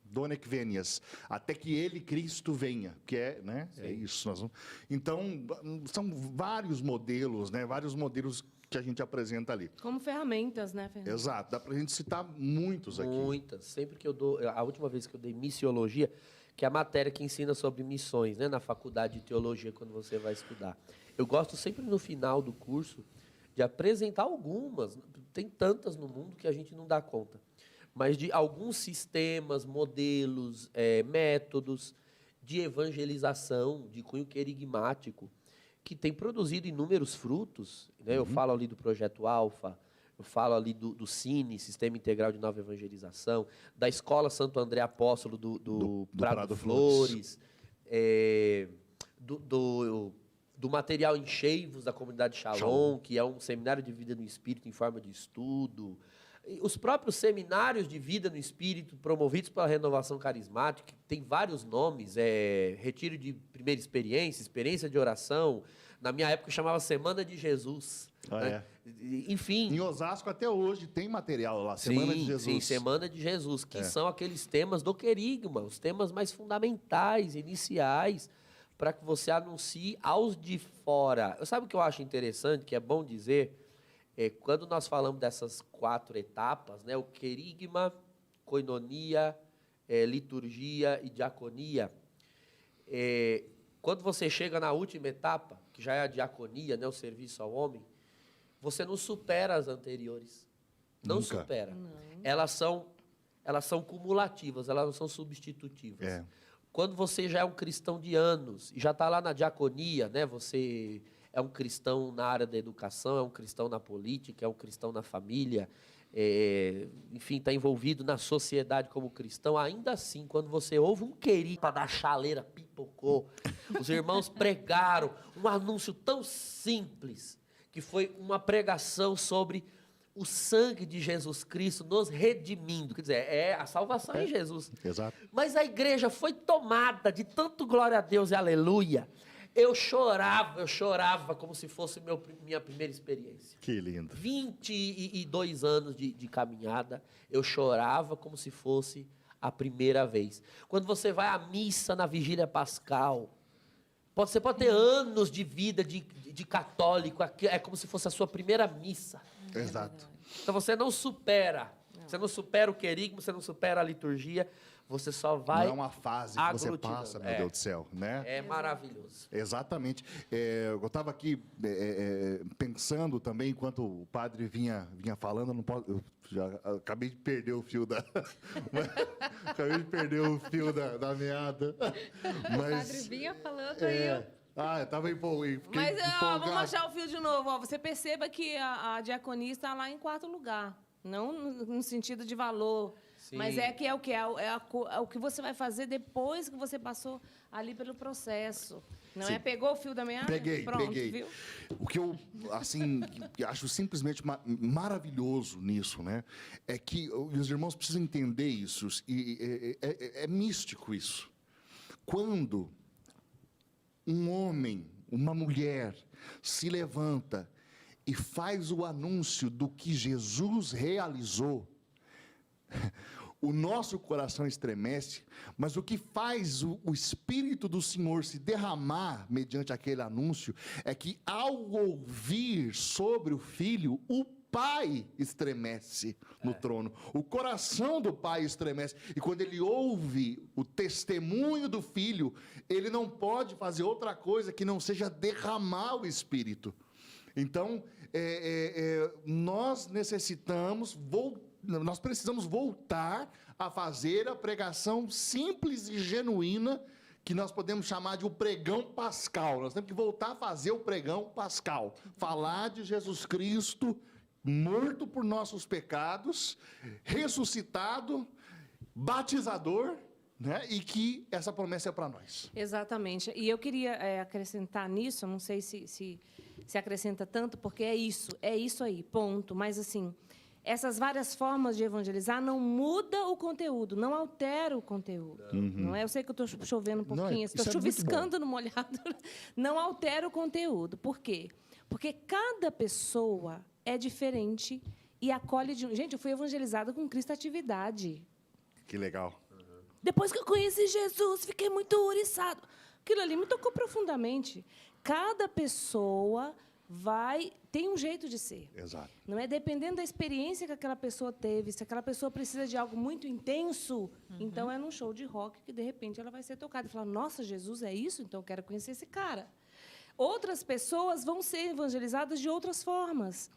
Donec Venias, até que ele, Cristo, venha, que é, né? É isso. Então, são vários modelos, né? Vários modelos que a gente apresenta ali. Como ferramentas, né, Fernando? Exato, dá para a gente citar muitos aqui. Muitas. Sempre que eu dou... A última vez que eu dei missiologia, que é a matéria que ensina sobre missões, né? Na faculdade de teologia, quando você vai estudar. Eu gosto sempre, no final do curso, de apresentar algumas. Tem tantas no mundo que a gente não dá conta. Mas de alguns sistemas, modelos, métodos de evangelização, de cunho querigmático, que tem produzido inúmeros frutos, né? Eu falo ali do Projeto Alfa, eu falo ali do Cine, Sistema Integral de Nova Evangelização, da Escola Santo André Apóstolo do Prado Flores, do material Encheivos da Comunidade Shalom, que é um seminário de vida no Espírito em forma de estudo. E os próprios seminários de vida no Espírito promovidos pela Renovação Carismática, que tem vários nomes, Retiro de Primeira Experiência, Experiência de Oração, na minha época chamava Semana de Jesus. Né? Enfim. Em Osasco até hoje tem material lá, Semana de Jesus. Sim, Semana de Jesus, que são aqueles temas do querigma, os temas mais fundamentais, iniciais, para que você anuncie aos de fora. Sabe o que eu acho interessante, que é bom dizer? Quando nós falamos dessas 4 etapas, né, o querigma, koinonia, liturgia e diaconia, quando você chega na última etapa, que já é a diaconia, né, o serviço ao homem, você não supera as anteriores. Não Nunca. supera. Não. Elas são cumulativas, elas não são substitutivas. Quando você já é um cristão de anos e já está lá na diaconia, né, você é um cristão na área da educação, é um cristão na política, é um cristão na família, enfim, está envolvido na sociedade como cristão, ainda assim, quando você ouve um querido da chaleira, pipocou, os irmãos pregaram um anúncio tão simples, que foi uma pregação sobre o sangue de Jesus Cristo nos redimindo, quer dizer, é a salvação em Jesus. Exato. Mas a igreja foi tomada de tanto glória a Deus e aleluia. Eu chorava como se fosse minha primeira experiência. Que lindo. 22 anos de caminhada, eu chorava como se fosse a primeira vez. Quando você vai à missa na vigília pascal, você pode ter anos de vida de católico, é como se fosse a sua primeira missa. Exato. Então você não supera. Você não supera o querigma, você não supera a liturgia, você só vai. Não é uma fase que você passa, meu Deus do céu, né? É maravilhoso. Exatamente. Eu estava aqui pensando também, enquanto o padre vinha falando, eu não posso, eu já acabei de perder o fio da. Acabei de perder o fio da meada. O padre vinha falando aí. Eu estava empolgado. Mas vamos achar o fio de novo. Ó, você perceba que a diaconia está lá em 4º lugar. Não no sentido de valor. Sim. Mas é o que? É o que você vai fazer depois que você passou ali pelo processo. Não Sim. Pegou o fio da meada? Peguei. Viu? O que eu, assim, acho simplesmente maravilhoso nisso, né? É que os irmãos precisam entender isso. E é místico isso. Quando um homem, uma mulher, se levanta e faz o anúncio do que Jesus realizou, o nosso coração estremece, mas o que faz o Espírito do Senhor se derramar mediante aquele anúncio é que, ao ouvir sobre o Filho, o Pai estremece no trono. O coração do Pai estremece. E quando ele ouve o testemunho do Filho, ele não pode fazer outra coisa que não seja derramar o Espírito. Então, nós precisamos voltar a fazer a pregação simples e genuína, que nós podemos chamar de o pregão pascal. Nós temos que voltar a fazer o pregão pascal. Falar de Jesus Cristo, morto por nossos pecados, ressuscitado, batizador, né? E que essa promessa é para nós. Exatamente. E eu queria acrescentar nisso, eu não sei se acrescenta tanto, porque é isso aí, ponto. Mas, assim, essas várias formas de evangelizar não muda o conteúdo, não altera o conteúdo. Não é? Eu sei que eu estou chovendo um pouquinho, estou chuviscando no molhado. Não altera o conteúdo. Por quê? Porque cada pessoa é diferente e acolhe de... Gente, eu fui evangelizada com Cristo Atividade. Que legal. Depois que eu conheci Jesus, fiquei muito ouriçado. Aquilo ali me tocou profundamente. Cada pessoa tem um jeito de ser. Exato. Não é? Dependendo da experiência que aquela pessoa teve, se aquela pessoa precisa de algo muito intenso, então é num show de rock que, de repente, ela vai ser tocada. E falar, nossa, Jesus é isso? Então eu quero conhecer esse cara. Outras pessoas vão ser evangelizadas de outras formas.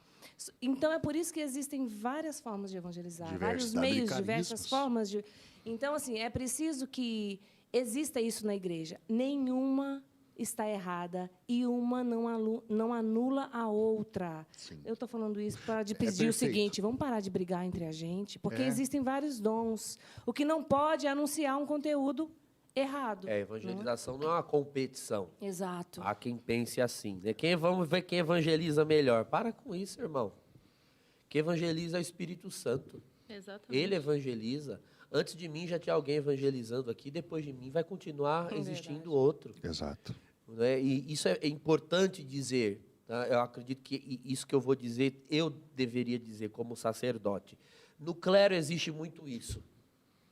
Então, é por isso que existem várias formas de evangelizar, vários meios, diversas formas de... Então, assim, é preciso que exista isso na igreja. Nenhuma está errada e uma não anula a outra. Sim. Eu estou falando isso para pedir o seguinte, vamos parar de brigar entre a gente, porque existem vários dons. O que não pode é anunciar um conteúdo errado. Evangelização não é uma competição. Exato. Há quem pense assim, né? Vamos ver quem evangeliza melhor. Para com isso, irmão. Quem evangeliza é o Espírito Santo. Exatamente. Ele evangeliza. Antes de mim já tinha alguém evangelizando aqui, depois de mim vai continuar existindo outro. Exato. Né? E isso é importante dizer. Tá? Eu acredito que isso que eu vou dizer, eu deveria dizer como sacerdote. No clero existe muito isso.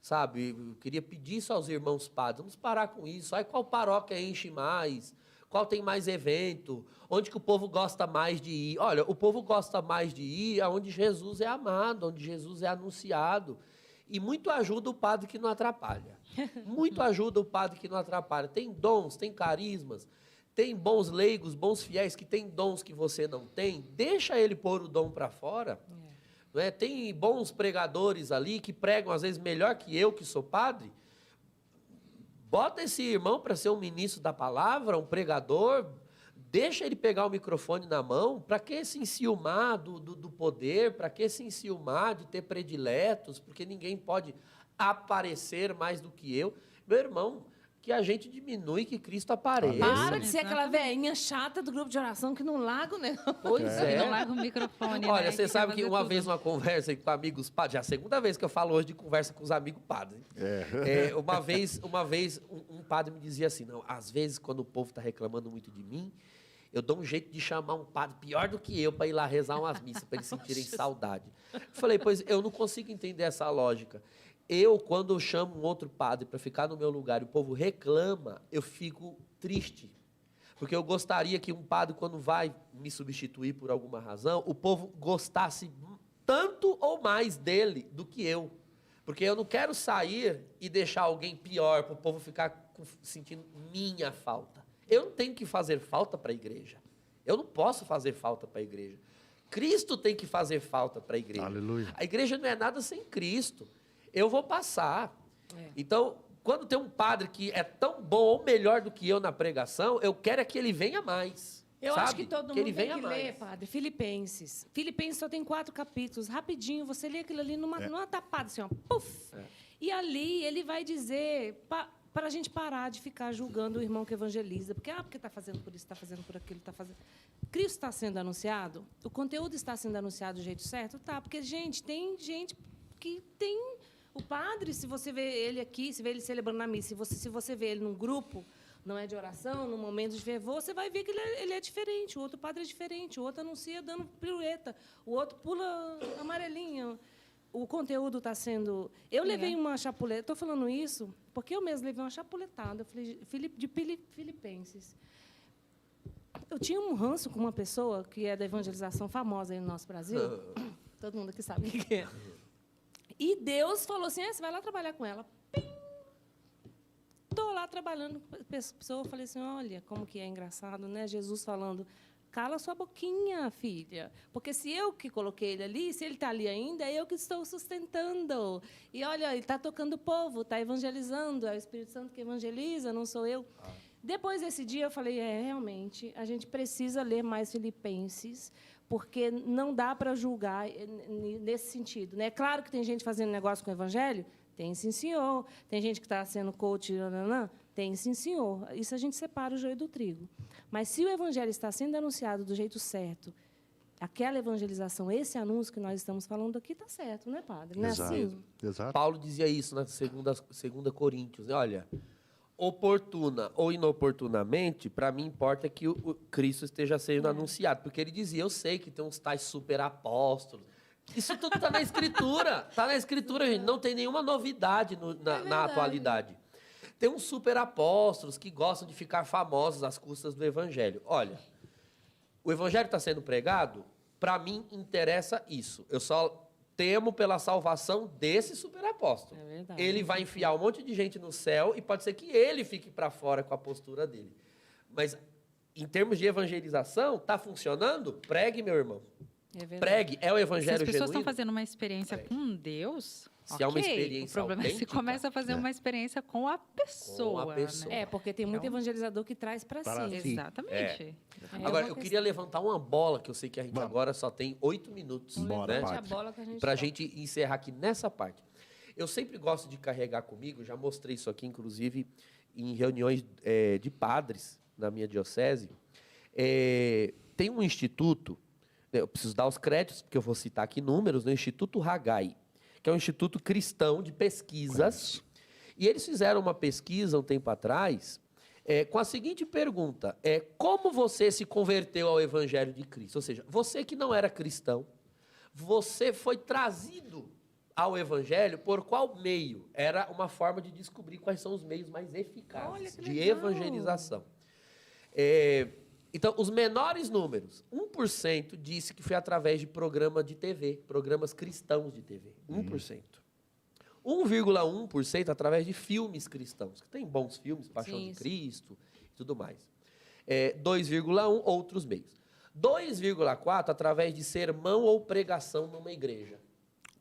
Sabe, eu queria pedir isso aos irmãos padres, vamos parar com isso. Aí qual paróquia enche mais? Qual tem mais evento? Onde que o povo gosta mais de ir? Olha, o povo gosta mais de ir aonde Jesus é amado, onde Jesus é anunciado. E muito ajuda o padre que não atrapalha. Muito ajuda o padre que não atrapalha. Tem dons, tem carismas, tem bons leigos, bons fiéis que tem dons que você não tem. Deixa ele pôr o dom para fora. Não é? Tem bons pregadores ali que pregam, às vezes, melhor que eu, que sou padre. Bota esse irmão para ser um ministro da palavra, um pregador. Deixa ele pegar o microfone na mão. Para que se enciumar do poder? Para que se enciumar de ter prediletos? Porque ninguém pode aparecer mais do que eu. Meu irmão, que a gente diminui, que Cristo apareça. Para de ser aquela velhinha chata do grupo de oração que não larga o negócio. Pois Que não larga o microfone. Olha, né? você sabe que uma tudo. vez uma conversa com amigos padres, já é a segunda vez que eu falo hoje de conversa com os amigos padres. Uma vez um padre me dizia assim, não, às vezes quando o povo está reclamando muito de mim, eu dou um jeito de chamar um padre pior do que eu para ir lá rezar umas missas, para eles sentirem saudade. Eu falei, pois eu não consigo entender essa lógica. Quando eu chamo um outro padre para ficar no meu lugar e o povo reclama, eu fico triste. Porque eu gostaria que um padre, quando vai me substituir por alguma razão, o povo gostasse tanto ou mais dele do que eu. Porque eu não quero sair e deixar alguém pior para o povo ficar sentindo minha falta. Eu não tenho que fazer falta para a igreja. Eu não posso fazer falta para a igreja. Cristo tem que fazer falta para a igreja. Aleluia. A igreja não é nada sem Cristo. Eu vou passar. Então, quando tem um padre que é tão bom ou melhor do que eu na pregação, eu quero é que ele venha mais. Eu sabe? acho que todo mundo ele tem venha que mais. ler, padre, Filipenses. Filipenses só tem 4 capítulos. Rapidinho, você lê aquilo ali numa tapada, assim, ó, puf. E ali ele vai dizer para a gente parar de ficar julgando o irmão que evangeliza. Porque está fazendo por isso, está fazendo por aquilo, está fazendo... Cristo está sendo anunciado? O conteúdo está sendo anunciado do jeito certo? Tá, porque, gente, tem gente que tem... O padre, se você vê ele aqui, se vê ele celebrando na missa, se você vê ele num grupo, não é de oração, num momento de fervor, você vai ver que ele é diferente, o outro padre é diferente, o outro anuncia dando pirueta, o outro pula amarelinho. o conteúdo está sendo... Eu levei uma chapuleta... Estou falando isso porque eu mesmo levei uma chapuletada de Filipenses. Eu tinha um ranço com uma pessoa que é da evangelização famosa aí no nosso Brasil. Todo mundo aqui sabe o que é. E Deus falou assim, você vai lá trabalhar com ela. Estou lá trabalhando com a pessoa, falei assim, olha como que é engraçado, né? Jesus falando, cala sua boquinha, filha, porque se eu que coloquei ele ali, se ele está ali ainda, é eu que estou sustentando. E, olha, ele está tocando o povo, está evangelizando, é o Espírito Santo que evangeliza, não sou eu. Depois desse dia, eu falei, realmente, a gente precisa ler mais Filipenses, porque não dá para julgar nesse sentido. É claro que tem gente fazendo negócio com o evangelho, tem, sim, senhor. Tem gente que está sendo coach, tem, sim, senhor. Isso a gente separa o joio do trigo. Mas, se o evangelho está sendo anunciado do jeito certo, aquela evangelização, esse anúncio que nós estamos falando aqui, está certo, não é, padre? Não é assim? Exato. Paulo dizia isso na segunda Coríntios. Né? Olha, oportuna ou inoportunamente, para mim importa que o Cristo esteja sendo anunciado. Porque ele dizia, eu sei que tem uns tais super apóstolos. Isso tudo está na Escritura. Está na Escritura, gente. Não tem nenhuma novidade na atualidade. Tem uns super apóstolos que gostam de ficar famosos às custas do Evangelho. Olha, o Evangelho está sendo pregado, para mim interessa isso. Eu só temo pela salvação desse super apóstolo. É verdade. Ele vai enfiar um monte de gente no céu e pode ser que ele fique para fora com a postura dele. Mas, em termos de evangelização, está funcionando? Pregue, meu irmão. Pregue, é o evangelho genuíno. Se as pessoas genuíno? estão fazendo uma experiência com Deus, se é uma experiência o problema é se autêntica, começa a fazer uma experiência com a pessoa. Com a pessoa. Né? Porque tem muito evangelizador que traz para si. Exatamente. Agora, eu queria levantar uma bola, que eu sei que a gente agora só tem 8 minutos. Bora, né? Para a gente encerrar aqui nessa parte. Eu sempre gosto de carregar comigo, já mostrei isso aqui, inclusive, em reuniões de padres na minha diocese. Tem um instituto, eu preciso dar os créditos, porque eu vou citar aqui números, no Instituto Haggai, que é um instituto cristão de pesquisas. E eles fizeram uma pesquisa um tempo atrás com a seguinte pergunta: como você se converteu ao Evangelho de Cristo? Ou seja, você que não era cristão, você foi trazido ao Evangelho por qual meio? Era uma forma de descobrir quais são os meios mais eficazes de evangelização. Então, os menores números, 1% disse que foi através de programa de TV, programas cristãos de TV, 1%. 1,1% através de filmes cristãos, que tem bons filmes, Paixão de Cristo e tudo mais. 2,1% outros meios. 2,4% através de sermão ou pregação numa igreja.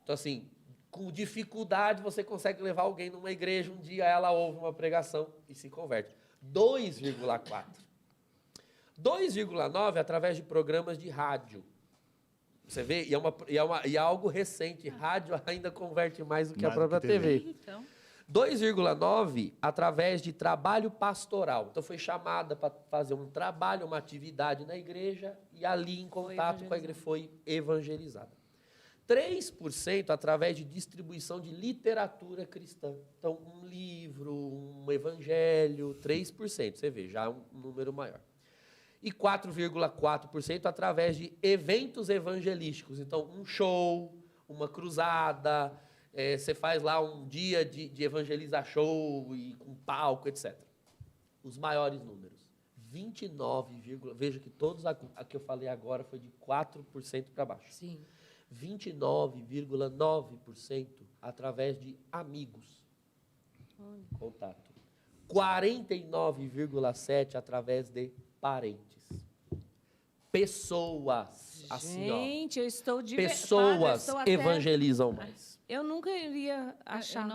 Então, assim, com dificuldade você consegue levar alguém numa igreja, um dia ela ouve uma pregação e se converte. 2,4%. 2,9% através de programas de rádio. Você vê? E é algo recente. Rádio ainda converte mais do que a própria TV. Então, 2,9% através de trabalho pastoral. Então, foi chamada para fazer um trabalho, uma atividade na igreja, e ali, em contato com a igreja, foi evangelizada. 3% através de distribuição de literatura cristã. Então, um livro, um evangelho, 3%. Você vê, já é um número maior. E 4,4% através de eventos evangelísticos. Então, um show, uma cruzada, você faz lá um dia de evangelizar show, e com palco, etc. Os maiores números, 29, veja que todos a que eu falei agora foi de 4% para baixo. Sim. 29,9% através de amigos. Contato. 49,7% através de parentes. Pessoas, assim, Gente, eu estou de pessoas evangelizam mais. Eu nunca iria achar.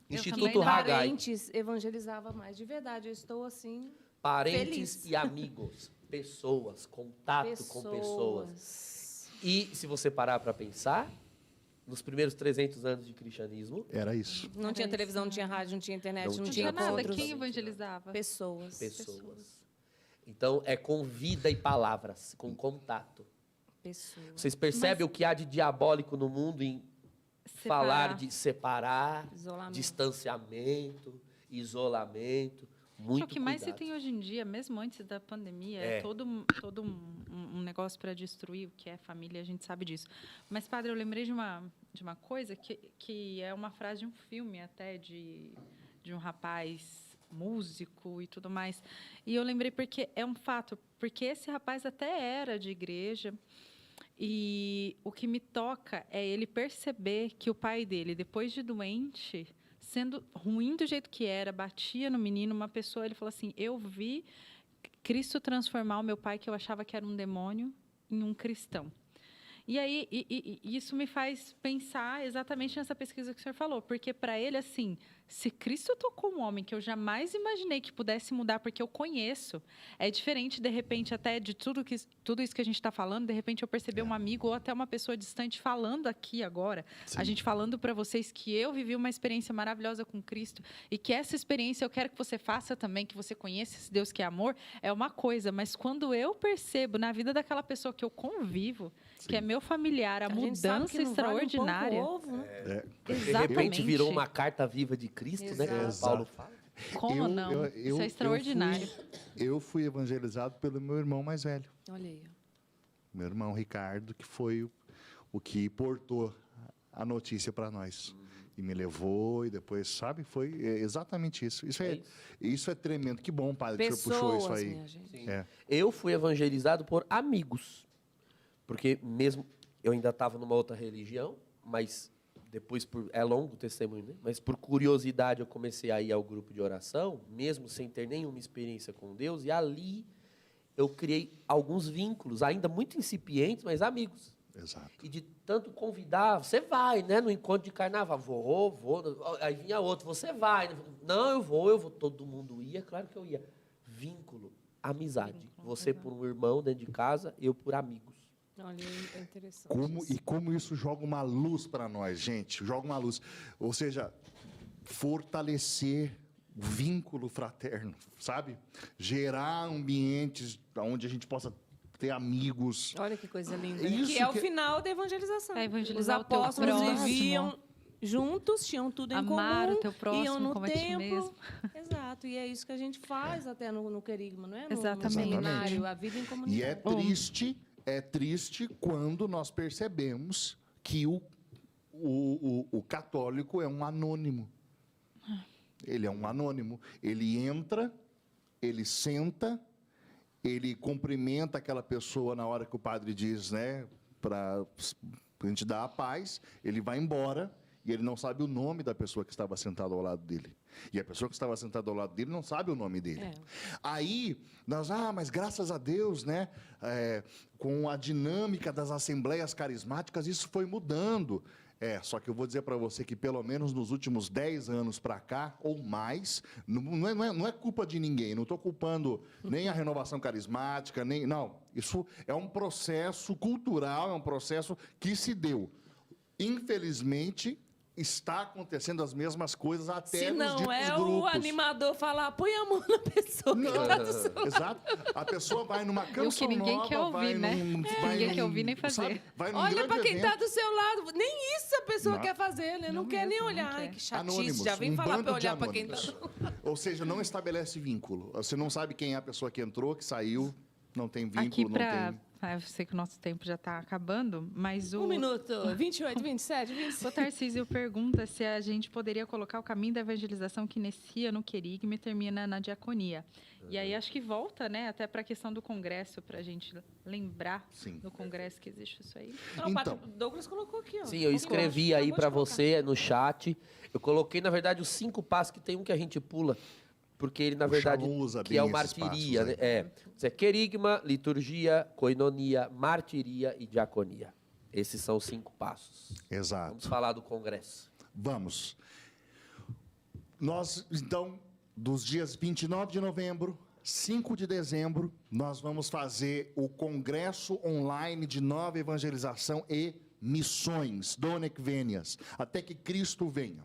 Instituto Haggai. Parentes evangelizava mais. De verdade, eu estou assim. Parentes feliz. e amigos. Pessoas, contato com pessoas. E se você parar para pensar, nos primeiros 300 anos de cristianismo, era isso. Não tinha televisão, não tinha rádio, não tinha internet, não Não tinha tinha nada. encontros. Quem evangelizava? Pessoas. Então, é com vida e palavras, com contato. Pessoas. Vocês percebem o que há de diabólico no mundo em falar de separar, Isolamento. distanciamento, isolamento. Muito É o que mais se cuidado. tem hoje em dia, mesmo antes da pandemia, É. é todo um negócio para destruir o que é família, a gente sabe disso. Mas, padre, eu lembrei de uma coisa que é uma frase de um filme até, de um rapaz músico e tudo mais. E eu lembrei porque é um fato, porque esse rapaz até era de igreja, e o que me toca é ele perceber que o pai dele, depois de doente, sendo ruim do jeito que era, batia no menino, uma pessoa, ele falou assim, eu vi Cristo transformar o meu pai, que eu achava que era um demônio, em um cristão. E aí, isso me faz pensar exatamente nessa pesquisa que o senhor falou, porque para ele, assim, se Cristo tocou um homem que eu jamais imaginei que pudesse mudar, porque eu conheço, é diferente, de repente, até de tudo isso que a gente está falando, de repente eu perceber um amigo ou até uma pessoa distante falando aqui agora, a gente falando para vocês que eu vivi uma experiência maravilhosa com Cristo e que essa experiência eu quero que você faça também, que você conheça esse Deus que é amor, é uma coisa, mas quando eu percebo na vida daquela pessoa que eu convivo, que é meu familiar, a gente sabe que mudança não vale um extraordinária. pouco ovo, né? De Exatamente. repente virou uma carta viva de Cristo, né? Como Exato. Paulo fala. Como não? Isso é extraordinário. Eu fui evangelizado pelo meu irmão mais velho, Olha aí. meu irmão Ricardo, que foi o que portou a notícia para nós. E me levou, e depois, sabe, foi exatamente isso. Isso é tremendo. Que bom, padre, que o senhor puxou isso Pessoas, aí. minha gente. Sim. É. Eu fui evangelizado por amigos. Porque mesmo eu ainda estava numa outra religião, mas depois, é longo o testemunho, né? Mas por curiosidade eu comecei a ir ao grupo de oração, mesmo sem ter nenhuma experiência com Deus, e ali eu criei alguns vínculos, ainda muito incipientes, mas amigos. Exato. E de tanto convidar, você vai, né? No encontro de carnaval, vou. Aí vinha outro, você vai. Não, eu vou. Todo mundo ia, claro que eu ia. Vínculo, amizade. Você por um irmão dentro de casa, eu por amigos. Olha, é interessante. Como isso joga uma luz para nós, gente. Joga uma luz. Ou seja, fortalecer o vínculo fraterno, sabe? Gerar ambientes onde a gente possa ter amigos. Olha que coisa linda. Isso Que é o que- final da evangelização. É evangelizar Os o teu apóstolos próximo. viviam juntos, tinham tudo em Amar comum, o teu próximo iam no como a ti templo. mesmo. Exato, e é isso que a gente faz até no querigma, não é? No Exatamente. seminário, a vida em E é comunidade. triste quando nós percebemos que o católico é um anônimo. Ele é um anônimo. Ele entra, ele senta, ele cumprimenta aquela pessoa na hora que o padre diz, né, para a gente dar a paz, ele vai embora e ele não sabe o nome da pessoa que estava sentada ao lado dele. E a pessoa que estava sentada ao lado dele não sabe o nome dele. É. Aí, mas graças a Deus, né, com a dinâmica das assembleias carismáticas, isso foi mudando. Só que eu vou dizer para você que pelo menos nos últimos 10 anos para cá, ou mais, não é culpa de ninguém, não estou culpando nem a renovação carismática, não. Isso é um processo cultural, é um processo que se deu. Infelizmente, está acontecendo as mesmas coisas até Se nos não ditos é grupos. o animador falar, põe a mão na pessoa que Não, está do seu lado. exato. A pessoa vai numa canção ninguém nova, quer ouvir, vai né? vai Ninguém quer ouvir nem fazer. sabe? Vai num Olha grande para quem está evento. do seu lado. Nem isso a pessoa Não. quer fazer, né? Não, Não quer nem mesmo, não olhar. quer. Ai, que chatice. Anônimos, Já vem um falar bando para de olhar para quem está. anônimos. Ou seja, não estabelece vínculo. Você não sabe quem é a pessoa que entrou, que saiu, não tem vínculo, Aqui não para... tem... Eu sei que o nosso tempo já está acabando, mas o... 1 minuto, 28, 27, 26. O Tarcísio pergunta se a gente poderia colocar o caminho da evangelização que inicia no querigma e termina na diaconia. E aí acho que volta, né, até para a questão do congresso, para a gente lembrar Sim. do congresso que existe isso aí. Não, o padre Então. Douglas colocou aqui, ó. Sim, eu escrevi aí Acabou para de colocar. você no chat. Eu coloquei, na verdade, os 5 passos, que tem um que a gente pula, porque ele, na verdade, Shalom usa que bem é o esses martiria, né? passos aí. É querigma, liturgia, koinonia, martiria e diaconia. Esses são os 5 passos. Exato. Vamos falar do congresso. Vamos. Nós, então, dos dias 29 de novembro, 5 de dezembro, nós vamos fazer o Congresso Online de Nova Evangelização e Missões, Donec Venias, até que Cristo venha.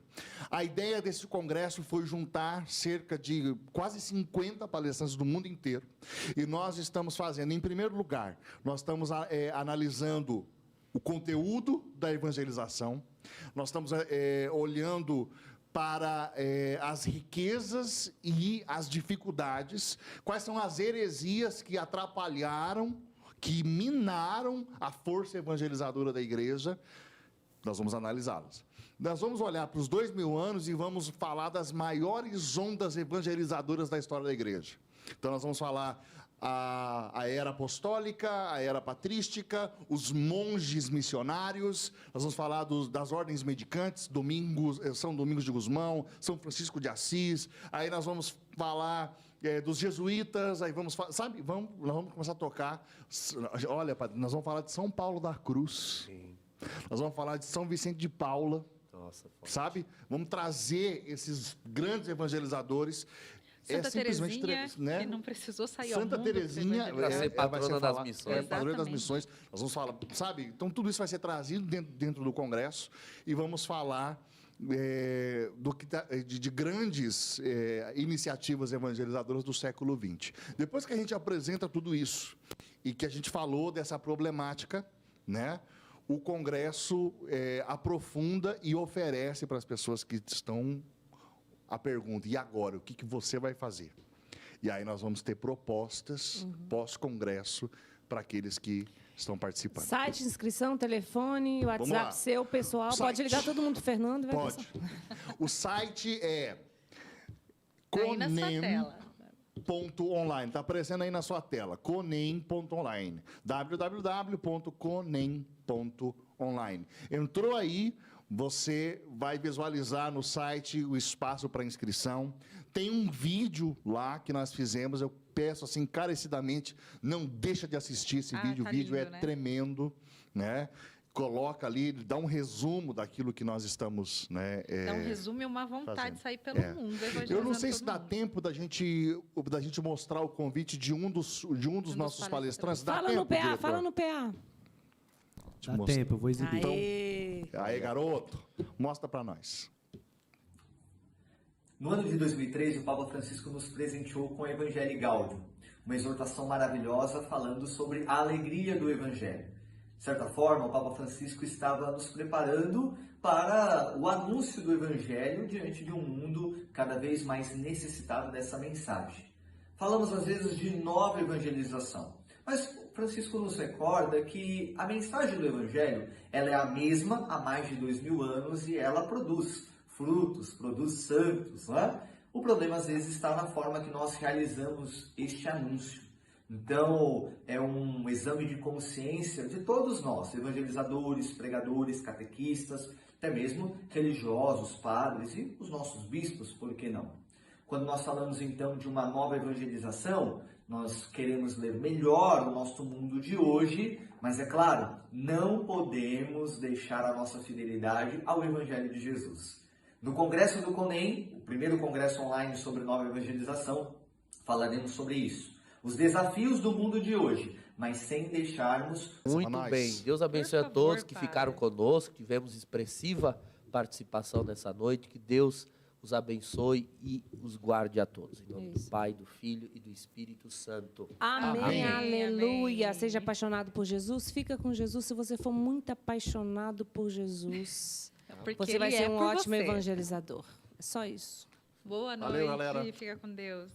A ideia desse congresso foi juntar cerca de quase 50 palestrantes do mundo inteiro. E nós estamos fazendo, em primeiro lugar, nós estamos analisando o conteúdo da evangelização, nós estamos olhando para as riquezas e as dificuldades, quais são as heresias que atrapalharam, que minaram a força evangelizadora da igreja. Nós vamos analisá-las. Nós vamos olhar para os 2000 anos e vamos falar das maiores ondas evangelizadoras da história da igreja. Então, nós vamos falar a era apostólica, a era patrística, os monges missionários, nós vamos falar das ordens mendicantes, São Domingos de Gusmão, São Francisco de Assis, aí nós vamos falar dos jesuítas, aí vamos, sabe, nós vamos começar a tocar, olha, padre, nós vamos falar de São Paulo da Cruz, sim. Nós vamos falar de São Vicente de Paula, nossa, sabe? Vamos trazer esses grandes evangelizadores. Santa Terezinha, né? Que não precisou sair ao mundo. Santa Terezinha vai ser patrona das missões. Padroeira das missões. Nós vamos falar, sabe? Então, tudo isso vai ser trazido dentro do Congresso e vamos falar de grandes iniciativas evangelizadoras do século XX. Depois que a gente apresenta tudo isso e que a gente falou dessa problemática, né? O Congresso aprofunda e oferece para as pessoas que estão a pergunta, e agora, o que você vai fazer? E aí nós vamos ter propostas pós-congresso para aqueles que estão participando. Site, inscrição, telefone, WhatsApp seu, pessoal. Pode ligar todo mundo, Fernando. Vai pode. O site é conem.online. Está aparecendo aí na sua tela. conem.online. www.conem.online. Entrou aí, você vai visualizar no site o espaço para inscrição. Tem um vídeo lá que nós fizemos. Eu peço assim encarecidamente, não deixa de assistir esse vídeo. Tá o vídeo lindo, é né? tremendo, né? Coloca ali, dá um resumo daquilo que nós estamos, né? Dá um resumo e uma vontade fazendo. de sair pelo mundo. Eu não sei se todo dá mundo. tempo da gente mostrar o convite de um dos nossos palestrantes. Dá Fala tempo, no PA, diretor? fala no PA. Dá tempo, eu vou exibir. Aí, garoto, mostra para nós. No ano de 2003, o Papa Francisco nos presenteou com o Evangelii Gaudium, uma exortação maravilhosa falando sobre a alegria do Evangelho. De certa forma, o Papa Francisco estava nos preparando para o anúncio do Evangelho diante de um mundo cada vez mais necessitado dessa mensagem. Falamos às vezes de nova evangelização, mas Francisco nos recorda que a mensagem do Evangelho ela é a mesma há mais de 2000 anos e ela produz frutos, produz santos. Não é? O problema às vezes está na forma que nós realizamos este anúncio. Então, é um exame de consciência de todos nós, evangelizadores, pregadores, catequistas, até mesmo religiosos, padres e os nossos bispos, por que não? Quando nós falamos então de uma nova evangelização, nós queremos ler melhor o nosso mundo de hoje, mas é claro, não podemos deixar a nossa fidelidade ao Evangelho de Jesus. No Congresso do CONEM, o primeiro congresso online sobre nova evangelização, falaremos sobre isso. Os desafios do mundo de hoje, mas sem deixarmos... Muito bem. Deus abençoe Por a todos favor, que Padre. ficaram conosco. Tivemos expressiva participação nessa noite. Que Deus os abençoe e os guarde a todos. Em nome do Pai, do Filho e do Espírito Santo. Amém, Amém. aleluia. Amém. Seja apaixonado por Jesus, fica com Jesus. Se você for muito apaixonado por Jesus, Porque você vai ele ser é um por ótimo você. evangelizador. É só isso. Boa noite. Valeu, galera. Fica com Deus.